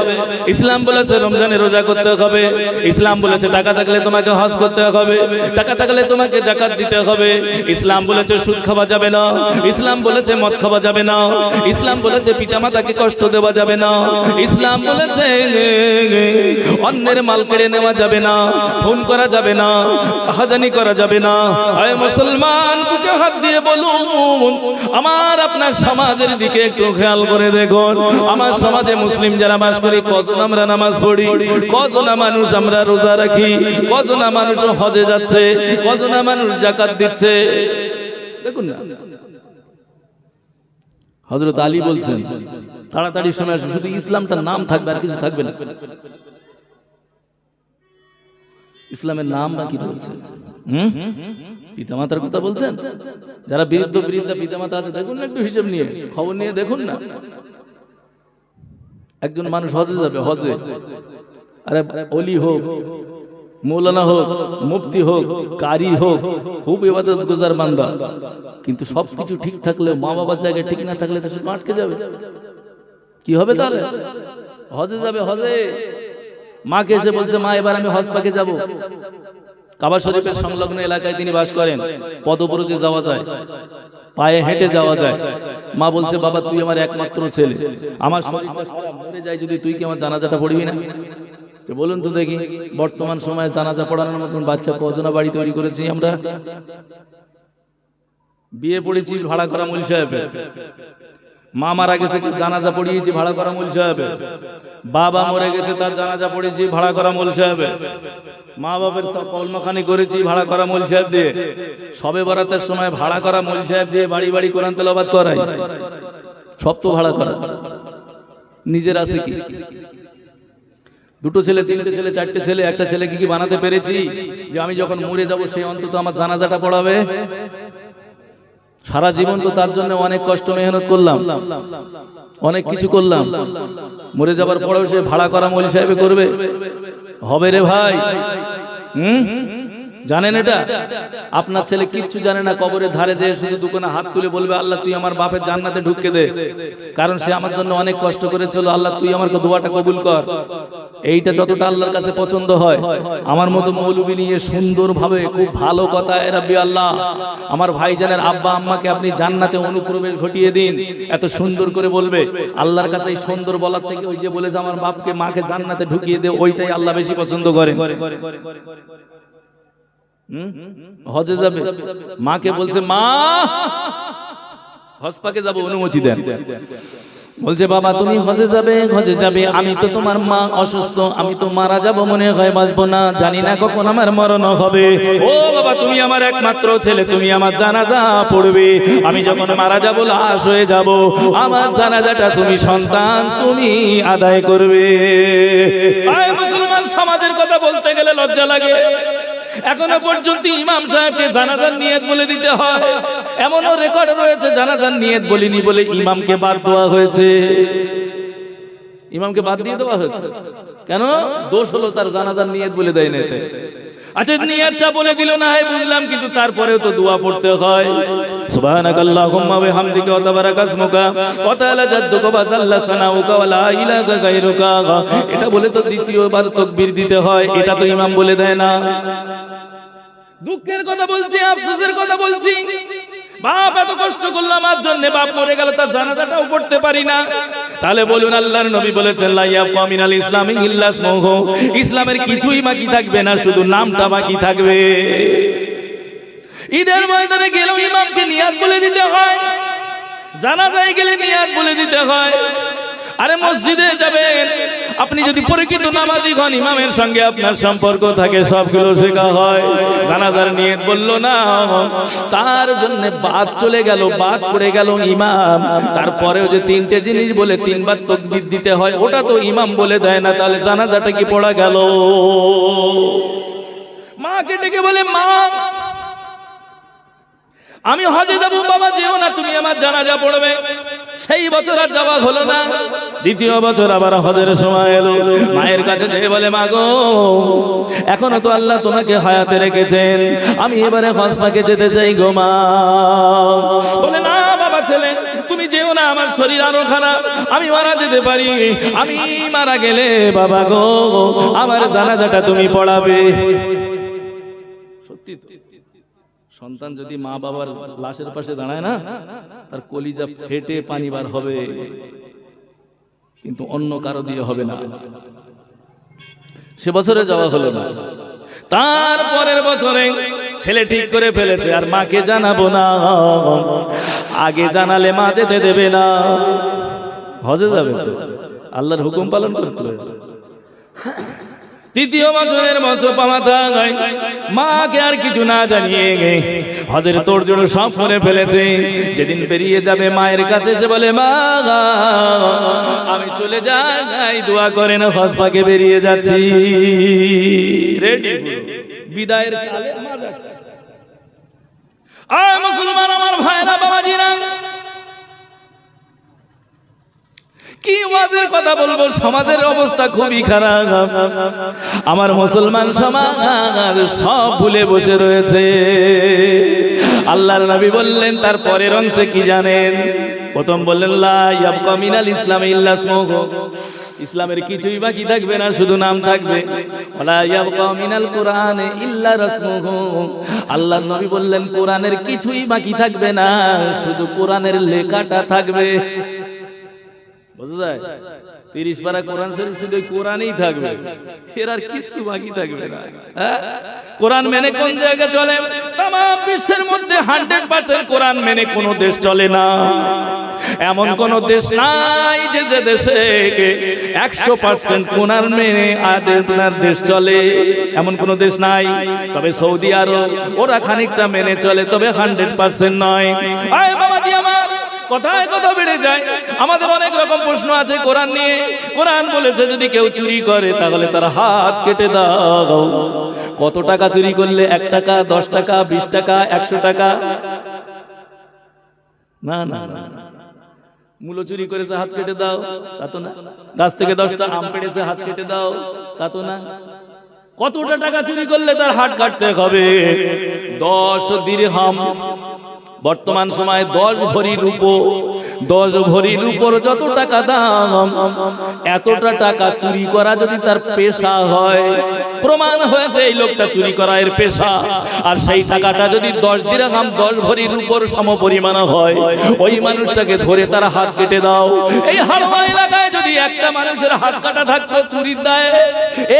ইসলাম বলেছে রমজানে রোজা করতে হবে, ইসলাম বলেছে টাকা থাকলে তোমাকে হজ করতে হবে, টাকা থাকলে তোমাকে যাকাত দিতে হবে, ইসলাম বলেছে সুদ খাওয়া যাবে না, ইসলাম বলেছে মদ খাওয়া যাবে না, ইসলাম বলেছে পিতামাতাকে কষ্ট দেওয়া যাবে না, ইসলাম বলেছে অন্যের মাল কেড়ে নেওয়া যাবে না, খুন করা যাবে না, হাজানি করা যাবে না। আয় মুসলমান, বুকে হাত দিয়ে বলুন, আমার আপনার সমাজের দিকে একটু খেয়াল করে দেখুন, আমার সমাজে মুসলিম যারা বাস করি কজন আমরা নামাজ পড়ি, কজন মানুষ আমরা রোজা রাখি, কজন মানুষ হজে যাচ্ছে, কজন মানুষ যাকাত দিচ্ছে। দেখুন না, হযরত আলী বলছেন তাড়াতাড়ি শুনে আসুন, শুধু ইসলামটার নাম থাকবে আর কিছু থাকবে না। ইসলামের নাম বাকি রয়েছে। পিতামাতার কথা বলছেন, যারা বৃদ্ধ পিতামাতা আছে দেখুন না, একটু হিসাব নিয়ে খবর নিয়ে দেখুন না। একজন মানুষ হজে যাবে, হজে আরে ওলি হোক, মৌলানা হোক, মুফতি হোক, কারি হোক, খুব ইবাদত গুজার বান্দা, কিন্তু সবকিছু ঠিক থাকলেও মা বাবার জায়গায় ঠিক না থাকলে তো শুধু আটকে যাবে। কি হবে তাহলে? হজে যাবে, হজে মাকে এসে বলছে মা এবার আমি হজ পাকে যাব। কাবা শরীফের সংলগ্ন এলাকায় তিনি বাস করেন, পদব্রজে যাওয়া যায়, পায়ে হেঁটে যাওয়া যায়। মা বলছে বাবা তুই আমার একমাত্র ছেলে, আমার শরীরটা খারাপ, মরে যায় যদি, তুই কি আমার জানাজাটা পড়বি না? তো বলুন তো দেখি, বর্তমান সময়ে জানাজা পড়ানোর মতন বাচ্চা কজনা বাড়ি তৈরি করেছি আমরা? বিয়ে পড়েছি ভাড়া করা মূল সাহেবের, মা মারা গেছে জানাজা পড়িয়েছি ভাড়া করা মূল সাহেবের, বাবা মরে গেছে তার জানাজা পড়েছি ভাড়া করা মূল সাহেবের, মা বাবার সব কলমাখানি করেছি ভাড়া করা মূল সাহেব দিয়ে, সবে বরাতের সময় ভাড়া করা মূল সাহেব দিয়ে বাড়ি বাড়ি কোরআন তেলাওয়াত করাই, সব তো ভাড়া করা। নিজের আছে কি? দুটো ছেলে, তিনটে ছেলে, চারটে ছেলে, একটা ছেলেকে কি বানাতে পেরেছি যে আমি যখন মরে যাব সে অন্তত আমার জানাজাটা পড়াবে? সারা জীবন তো তার জন্য অনেক কষ্ট মেহনত করলাম, অনেক কিছু করলাম, মরে যাবার পরেও সে ভাড়া করা মৌলী সাহেব করবে? হবে রে ভাই। জানেন এটা? আপনার ছেলে কিচ্ছু জানে না, কবরের ধারে যেয়ে শুধু দুখানা হাত তুলে বলবে আল্লাহ তুই আমার বাপের জান্নাতে ঢুকে দে, কারণ সে আমার জন্য অনেক কষ্ট করেছিল, আল্লাহ তুই আমার দোয়াটা কবুল কর। এইটা যতটা আল্লাহর কাছে পছন্দ হয়, আমার মতো মৌলবি নিয়ে সুন্দরভাবে খুব ভালো কথা, এ রাব্বি আল্লাহ আমার ভাইজানের আব্বা আম্মাকে আপনি জান্নাতে অনুপ্রবেশ ঘটিয়ে দিন, এত সুন্দর করে বলবে। আল্লাহর কাছে এই সুন্দর বলার থেকে ওই যে বলেছে আমার বাপকে মাকে জান্নাতে ঢুকিয়ে দে, ওইটাই আল্লাহ বেশি পছন্দ করেন। হজে যাবে, মাকে বলছে মা হজ পাকে যাবো, অনুমতি দেন। বলছে বাবা তুমি হজে যাবে, হজে যাবে, আমি তো তোমার মা অসুস্থ, আমি তো মারা যাব, মনে হয় বাঁচবো না, জানি না কখন আমার মরণ হবে। ও বাবা তুমি আমার একমাত্র ছেলে, তুমি আমার জানাজা পড়বে, আমি যখন মারা যাব লাশ হয়ে যাব, আমার জানাজাটা তুমি সন্তান তুমি আদায় করবে। মুসলমান সমাজের কথা বলতে গেলে লজ্জা লাগে। এখনো পর্যন্ত ইমাম সাহেবকে জানাজার নিয়ত বলে দিতে হয়, এমনও রেকর্ড রয়েছে জানাজার নিয়ত বলিনি বলে ইমামকে বাদ দেওয়া হয়েছে। ইমামকে বাদ দিয়ে দেওয়া হয়েছে কেন? দোষ হলো তার জানাজার নিয়ত বলে দেয় না। আচ্ছা নিয়তটা বলে দিল না হয় বুঝলাম, কিন্তু তারপরেও তো দোয়া পড়তে হয়। সুবহানাকাল্লাহুম্মা ওয়া বিহামদিকা ওয়া তাবারাকা ইসমুকা ওয়া তাআলা জাদ্দুকা ওয়া জাল্লা সানাউকা ওয়া লা ইলাহা গায়রুকা, এটা বলে তো দ্বিতীয়বার তাকবীর দিতে হয়, এটা তো ইমাম বলে দেয় না। দুঃখের কথা বলছি, আফসোসের কথা বলছি, বাপ এত কষ্ট করলাম আমার জন্য, বাপ মরে গেল তার জানাজাটাও পড়তে পারি না। তাহলে বলুন আল্লাহর নবী বলেছেন লা ইয়াবকা মিনাল ইসলামি ইল্লা ইসমুহু, ইসলামের কিছুই বাকি থাকবে না, শুধু নামটা বাকি থাকবে। ঈদের ময়দানে গেলেও ইমামকে নিয়াত বলে দিতে হয়, জানাজায় গেলে নিয়াত বলে দিতে হয়। আরে মসজিদে যাবেন, আপনি যদি পরিচিত নামাজি হন, ইমামের সঙ্গে আপনার সম্পর্ক থাকে, সবগুলো শেখা হয়। জানাজার নিয়ত বললো না, তার জন্য বাদ চলে গেল, বাদ পড়ে গেল ইমাম। তারপরেও যে তিনটে জিনিস বলে তিনবার তাকবীর দিতে হয়, ওটা তো ইমাম বলে দেয় না, তাহলে জানাজাটা কি পড়া গেল? মাকে ডেকে বলে মা আমি হজে যাব, বাবা যেও না, তুমি আমার জানাজা পড়বে। সেই বছর আর যাওয়া হলো না। দ্বিতীয় বছর আবার হজের সময় এলো, মায়ের কাছে যেয়ে বলে মা গো এখনো তো আল্লাহ তোমাকে হায়াতে রেখেছেন, আমি এবারে হজ পাকে যেতে চাই গো মা। বলে না বাবা ছেলে তুমি যেও না, আমার শরীর আরো খারাপ, আমি মারা যেতে পারি, আমি মারা গেলে বাবা গো আমার জানাজাটা তুমি পড়াবে। সত্যি তো, সন্তান যদি মা বাবার লাশের পাশে দাঁড়ায় না, তার কলিজা ফেটে পানি বার হবে, কিন্তু অন্য কারো দিয়ে হবে না। সে বছরে যাওয়া হলো না। তারপরের বছরে ছেলে ঠিক করে ফেলেছে আর মাকে জানাবো না, আগে জানালে মা যেতে দেবে না। হজে যাবে তো, আল্লাহর হুকুম পালন করতে হবে। তৃতীয় বছরের বছর পামাতা গায়, মাকে আর কিছু না জানিয়ে হজের তোড়জোড় সব করে ফেলেছে। যেদিন বেরিয়ে যাবে মায়ের কাছে এসে বলে, মা আমি চলে যাই, দোয়া করেন, হজ পাকে বেরিয়ে যাচ্ছি। রেডি বিদায়ের কালে মা যাচ্ছে। আয় মুসলমান আমার ভাইরা বাবাজিরা, কি ওয়াজের কথা বলবো, সমাজের অবস্থা খুবই খারাপ। আমার মুসলমান সমাজ সব ভুলে বসে রয়েছে। আল্লাহর নবী বললেন তার পরের অংশে কি জানেন? প্রথম বললেন লা ইয়াবকা মিনাল ইসলামি ইল্লা ইসমুহু, ইসলামের কিছুই বাকি থাকবে না, শুধু নাম থাকবে। ওয়ালা ইয়াবকা মিনাল কুরআনি ইল্লা রাসমুহু, আল্লাহর নবী বললেন কোরআনের কিছুই বাকি থাকবে না, শুধু কোরআনের লেখাটা থাকবে। বুঝা যায়? 30 পারা কোরআন শরীফ শুধু কোরআনই থাকবে, এর আর কিছু বাকি থাকবে না। কোরআন মেনে কোন জায়গায় চলে? তাম বিশ্বের মধ্যে 100% কোরআন মেনে কোন দেশ চলে না। এমন কোন দেশ নাই যে দেশে 100% কোরআন মেনে আপনার দেশ চলে, এমন কোন দেশ নাই। তবে সৌদি আরব ওরা খানিকটা মেনে চলে, তবে 100% নয়। আয় বাবাজি আমার, কথায় কথা বেড়ে যায়। আমাদের অনেক রকম প্রশ্ন আছে কোরআন নিয়ে। কোরআন বলেছে যদি কেউ চুরি করে তাহলে তার হাত কেটে দাও। কত টাকা চুরি করলে? 1 টাকা, 10 টাকা, 20 টাকা, 100 টাকা? না না, মূলো চুরি করেছে হাত কেটে দাও, তা তো না। গাছ থেকে 10টা আম পেড়েছে হাত কেটে দাও, তা তো না। কতটা টাকা চুরি করলে তার হাত কাটতে হবে? 10 দিরহাম, বর্তমান সময়ে 10 ভরি রূপো, 10 ভরি রূপোর যত টাকা দাম, এতটা টাকা চুরি করা যদি তার পেশা হয়, প্রমাণ হয়েছে এই লোকটা চুরি করা এর পেশা, আর সেই টাকাটা যদি 10 দিরহাম 10 ভরি রূপোর সমপরিমাণ হয়, ওই মানুষটাকে ধরে তার হাত কেটে দাও। এই হালওয়া এলাকায় যদি একটা মানুষের হাত কাটা থাকতো চুরির দায়ে,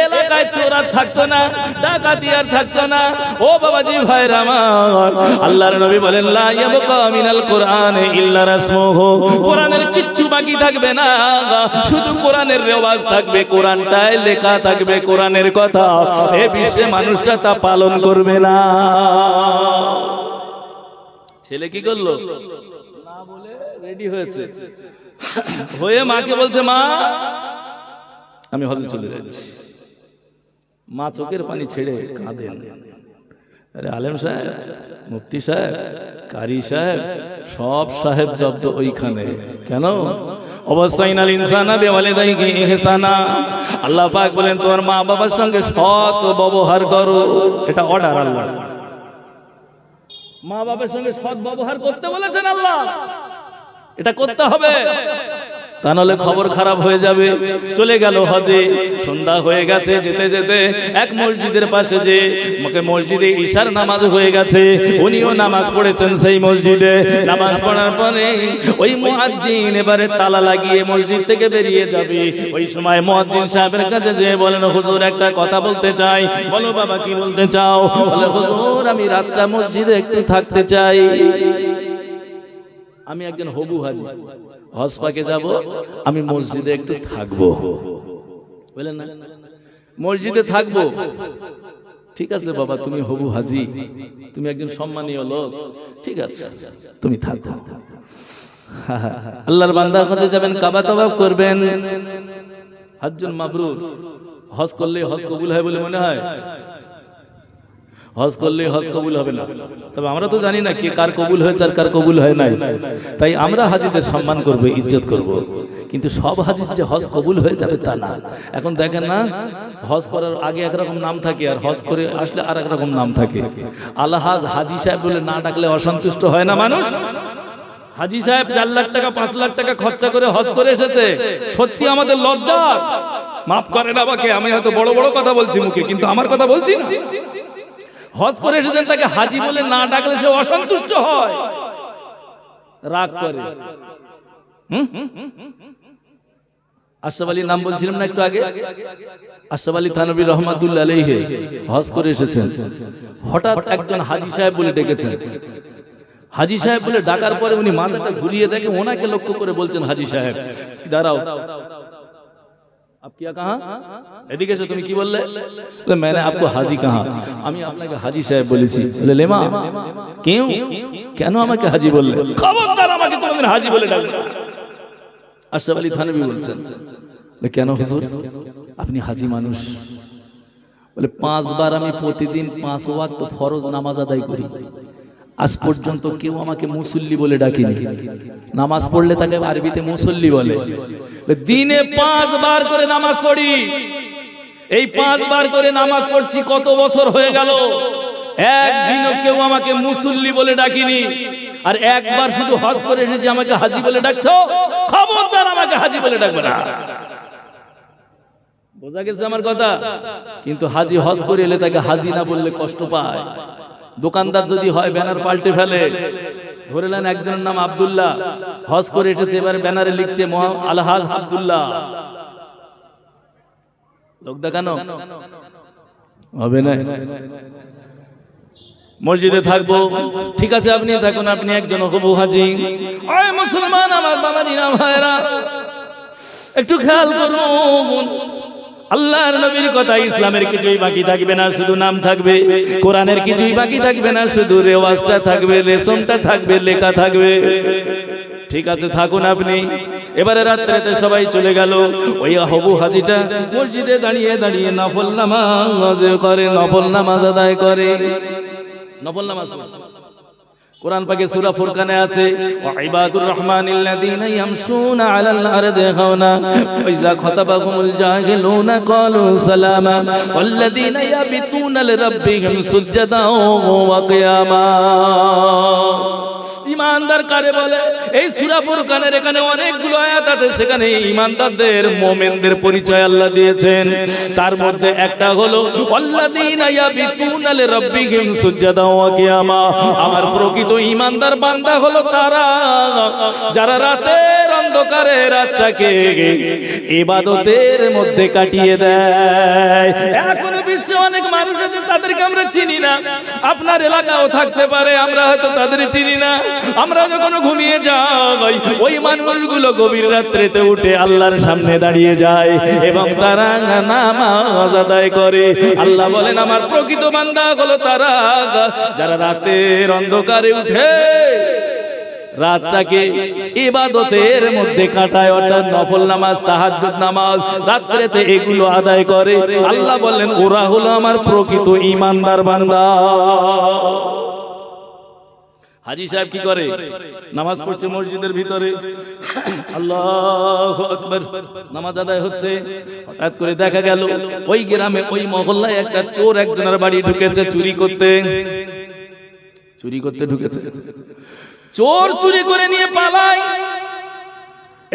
এলাকায় চোর আর থাকতো না, ডাকাতি আর থাকতো না। ও বাবাজি ভাইরা আমার, আল্লাহর নবী বলেন লা ইয়াবকা মিনাল কুরআনি ইল্লা রাসমুহু, কোরআনের কিচ্ছু বাকি থাকবে না, শুধু কোরআনের রেওয়াজ থাকবে, কোরআনটায় লেখা থাকবে কোরআনের কথা। এই বিশ্বে মানুষটা তা পালন করবে না। ছেলে কি করলো? না বলে রেডি হয়েছে, হয়ে মাকে বলছে, মা আমি হজে চলে যাচ্ছি। মা চোখের পানি ছেড়ে কাঁদেন। আরে আলেম সাহেব, মুফতি সাহেব, কারি সাহেব, সব সাহেব শব্দ ওইখানে কেন? অবসাইনাল ইনসানা বিওয়ালিদাইহি ইহসানা, আল্লাহ পাক বলেন তোমার মা বাবার সঙ্গে সৎ ব্যবহার করো। এটা অর্ডার আল্লাহ, মা বাবার সঙ্গে সৎ ব্যবহার করতে বলেছেন আল্লাহ, এটা করতে হবে, তা নাহলে খবর খারাপ হয়ে যাবে। চলে গেল হজে, সন্ধ্যা হয়ে গেছে, যেতে যেতে এক মসজিদের পাশে যে মসজিদে ঈশার নামাজ হয়ে গেছে, উনিও নামাজ পড়েছেন সেই মসজিদে। নামাজ পড়ার পরে ওই মুয়াজ্জিন এবারে তালা লাগিয়ে মসজিদ থেকে বেরিয়ে যাবে। ওই সময় মুয়াজ্জিন সাহেবের কাছে যেয়ে বলেন, হুজুর একটা কথা বলতে চাই। বলো বাবা, কি বলতে চাও? বলে, হুজুর আমি রাতটা মসজিদে একটু থাকতে চাই। আমি একজন হবু হাজি, হজ পাকে যাব, আমি মসজিদে একটু থাকবো। বলেন না, মসজিদে থাকবো। ঠিক আছে বাবা, তুমি হবু হাজি, তুমি একজন সম্মানীয় লোক, ঠিক আছে তুমি থাকো। আল্লাহর বান্দা হজে যাবেন, কাবা তওয়াফ করবেন, হজ্জুল মাবরুর। হজ করলে হজ কবুল হয় বলে মনে হয়? হজ করলে হজ কবুল হবে না। তবে আমরা তো জানি না কে কার কবুল হয়েছে আর কার কবুল হয় নাই, তাই আমরা হাজিদের সম্মান করব, ইজ্জত করব। কিন্তু সব হাজির যে হজ কবুল হয়ে যাবে তা না। এখন দেখেন না, হজ করার আগে একরকম নাম থাকে আর হজ করে আসলে আর একরকম নাম থাকে। আলহাজ হাজি সাহেব বলে না ডাকলে অসন্তুষ্ট হয় না মানুষ? হাজি সাহেব 4 লাখ টাকা 5 লাখ টাকা খরচা করে হজ করে এসেছে, সত্যি আমাদের লজ্জা। মাফ করেন আমাকে, আমি হয়তো বড় বড় কথা বলছি মুখে, কিন্তু আমার কথা বলছি না। হজ করে এসেছেন, তাকে হাজি বলে না ডাকলে সে অসন্তুষ্ট হয়, রাগ করে। আশরাফ আলীর নাম বলছিলাম না একটু আগে, আশরাফ আলী থানভী রহমাতুল্লাহ আলাইহি হজ করে এসেছেন। হঠাৎ একজন হাজি সাহেব বলে ডেকেছেন। হাজি সাহেব বলে ডাকার পরে উনি মাথাটা ঘুরিয়ে দেখে ওনাকে লক্ষ্য করে বলছেন, হাজি সাহেব দাঁড়াও, আপ কিয়া কাহা, এদিকে এসে তুমি কি বললে? বলে मैंने आपको हाजी कहा, আমি আপনাকে হাজি সাহেব বলেছি। বলে লেমা কেউ, কেন আমাকে হাজি বললে? খবরদার আমাকে কোনোদিন হাজি বলে ডাকবে না। আশরাফ আলী থানভী বলছেন, কেন হুজুর, আপনি হাজি মানুষ। বলে 5 বার আমি প্রতিদিন 5 ওয়াক্ত ফরজ নামাজ আদায় করি, আজ পর্যন্ত কেউ আমাকে মুসল্লি বলে ডাকেনি। নামাজ পড়লে তাকে আরবিতে মুসল্লি বলে। দিনে 5 বার করে নামাজ পড়ি, এই 5 বার করে নামাজ পড়ছি কত বছর হয়ে গেল, একদিনও কেউ আমাকে মুসল্লি বলে ডাকিনি। আর একবার শুধু হজ করে এসেছি, আমাকে হাজি বলে ডাকছো? খবরদার আমাকে হাজি বলে ডাকবে না। বোঝা গেছে আমার কথা? কিন্তু হাজি হজ করে এলে তাকে হাজি না বললে কষ্ট পায়। দোকানদার যদি হয় ব্যানার পাল্টে ফেলে, ধরে নেন একজনের নাম আব্দুল্লাহ, হজ করে এসেছে, এবার ব্যানারে লিখছে আলহাজ আব্দুল্লাহ, লোক দেখানো হবে না। মসজিদে থাকবো, ঠিক আছে আপনি থাকুন, আপনি একজন হবু হাজি। ওই মুসলমান আমার বাবাজিরা ভাইরা, একটু খেয়াল করুন, আল্লাহর নবীর কথা, ইসলামের কিছুই বাকি থাকবে না, শুধু নাম থাকবে। কোরআনের কিছুই বাকি থাকবে না, শুধু রেওয়াজটা থাকবে, রেশমটা থাকবে, লেখা থাকবে। ঠিক আছে থাকুন আপনি। এবারে রাত্রেতে সবাই চলে গেল। ওই হবু হাজিটা মসজিদে দাঁড়িয়ে দাঁড়িয়ে নফল নামাজ করে, নফল নামাজ আদায় করে। নফল নামাজ কোরআন পাকে সূরা ফুরকানে আছে, ইবাদুর রহমানিল্লাযীনা ইয়ামশুনা আলাল আরদি হাওনা ওয়া ইযা খাতাবাহুমুল জাহিলুনা ক্বালু সালামা ওয়াল্লাযীনা ইয়াবিতুনা লিরাব্বিহিম সুজদান ওয়া কিয়ামা। ঈমানদার কারে বলে? এই সূরা ফুরকানের এখানে অনেকগুলো আয়াত আছে, সেখানে ঈমানদারদের, মুমিনদের পরিচয় আল্লাহ দিয়েছেন। তার মধ্যে একটা হলো ওয়াল্লাযীনা ইয়াবিতুনা লিরাব্বিহিম সুজদান ওয়া কিয়ামা। আমার প্রকৃত ঈমানদার বান্দা হলো তারা যারা রাতের অন্ধকারে রাতটাকে ইবাদতের মধ্যে কাটিয়ে দেয়। এখন বিশ্বে অনেক মানুষ আছে, তাদেরকে আমরা চিনি না। আপনার এলাকাও থাকতে পারে, আমরা হয়তো তাদের চিনি না। আমরা যখন ঘুমিয়ে যাই, ওই মানুষগুলো গভীর রাত্রিতে উঠে আল্লাহর সামনে দাঁড়িয়ে যায় এবং তারা নামাজ আদায় করে। আল্লাহ বলেন আমার প্রকৃত বান্দা হলো তারা যারা রাতের অন্ধকারে উঠে রাতটাকে ইবাদতের মধ্যে কাটায়, অর্থাৎ নফল নামাজ, তাহাজ্জুদ নামাজ, রাত্রিতে এগুলো আদায় করে। আল্লাহ বললেন ওরা হলো আমার প্রকৃত ঈমানদার বান্দা। হাজি সাহেব কি করে? নামাজ পড়ছে মসজিদের ভিতরে, আল্লাহু আকবার, নামাজ আদায় হচ্ছে। হঠাৎ করে দেখা গেল ওই গ্রামে, ওই মহল্লায় একটা চোর একজনের বাড়ি ঢুকেছে চুরি করতে। চুরি করতে ঢুকেছে, চোর চুরি করে নিয়ে পালায়।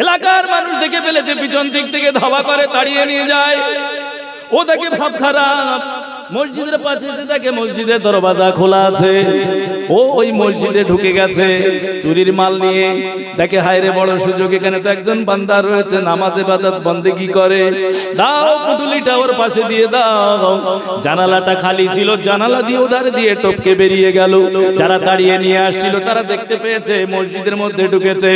এলাকার মানুষ দেখে ফেলেছে, পিছন দিক থেকে ধাওয়া করে, তাড়িয়ে নিয়ে যায়। ও দেখে ভাব খারাপ, মসজিদের পাশে এসে দেখে মসজিদের দরওয়াজা খোলা আছে। ও ওই মসজিদে ঢুকে গেছে চুরির মাল নিয়ে। দেখে হায় রে বড় সুযোগ, এখানে তো একজন বান্দা রয়েছে নামাজ ইবাদত বন্দেগী করে, দাও পুটুলিটা ওর পাশে দিয়ে দাও। জানালাটা খালি ছিল, জানালা দিয়ে উধার দিয়ে টপকে বেরিয়ে গেল। যারা তাড়িয়ে নিয়ে আসছিল তারা দেখতে পেয়েছে মসজিদের মধ্যে ঢুকেছে।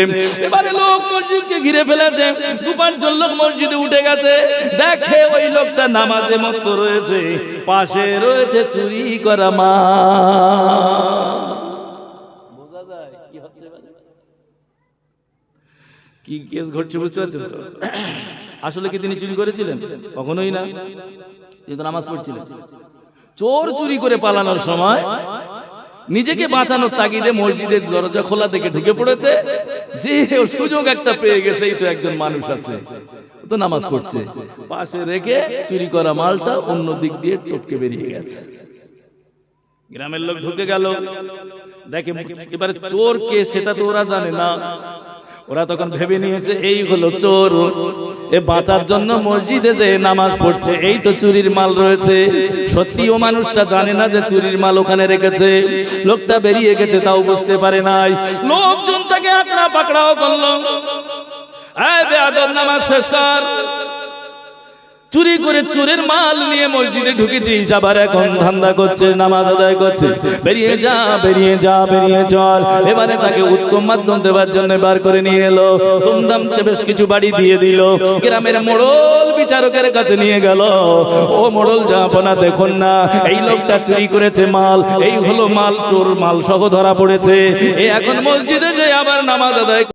এবারে লোক মসজিদকে ঘিরে ফেলেছে, 2-5 লোক মসজিদে উঠে গেছে। দেখে ওই লোকটা নামাজে মত্ত রয়েছে, পাশে রয়েছে চুরি করা মা। বোঝা যায় কি হচ্ছে, কি কেস ঘটছে বুঝতে পারছেন তো? আসলে কি তিনি চুরি করেছিলেন? কখনোই না, কিন্তু নামাজ পড়ছিলেন। চোর চুরি করে পালানোর সময় নিজেকে বাঁচানোর তাগিদে মসজিদের দরজা খোলা দেখে ঢুকে পড়েছে। যে সুযোগ একটা পেয়ে গেছে, এই তো একজন মানুষ আছে, তো নামাজ পড়ছে, পাশে রেখে চুরি করা মালটা অন্য দিক দিয়ে টপকে বেরিয়ে গেছে। গ্রামের লোক ঢুকে গেল, দেখে এবারে চোর কে সেটা তো ওরা জানে না। ওরা তখন ভেবে নিয়েছে এই হলো চোর, এ বাঁচার জন্য মসজিদে যে নামাজ পড়ছে, এই তো চুরির মাল রয়েছে। সত্যি ও মানুষটা জানে না যে চুরির মাল ওখানে রেখেছে। লোকটা বেরিয়ে গেছে, তাও বুঝতে পারে নাই। লোকজন তাকে আকড়া পাকড়াও করলো, এই বেয়াদব নামাজ শেষ কর। চুরি করে চোরের মাল নিয়ে মসজিদে ঢুকেছিস, আবার এখন ধান্দা করছে, নামাজ আদায় করছে। বেরিয়ে যা, বেরিয়ে যা, বেরিয়ে চল। এবারে তাকে উত্তম মাধ্যম দেওয়ার জন্য বার করে নিয়ে এলো। ধুমধাম বেশ কিছু বাড়ি দিয়ে দিল। গ্রামের মোড়ল বিচারকের কাছে নিয়ে গেল। ও মোড়ল জাহাপনা, দেখুন না, এই লোকটা চুরি করেছে মাল, এই হলো মাল, চোর মাল সহ ধরা পড়েছে। এ এখন মসজিদে যে আবার নামাজ আদায়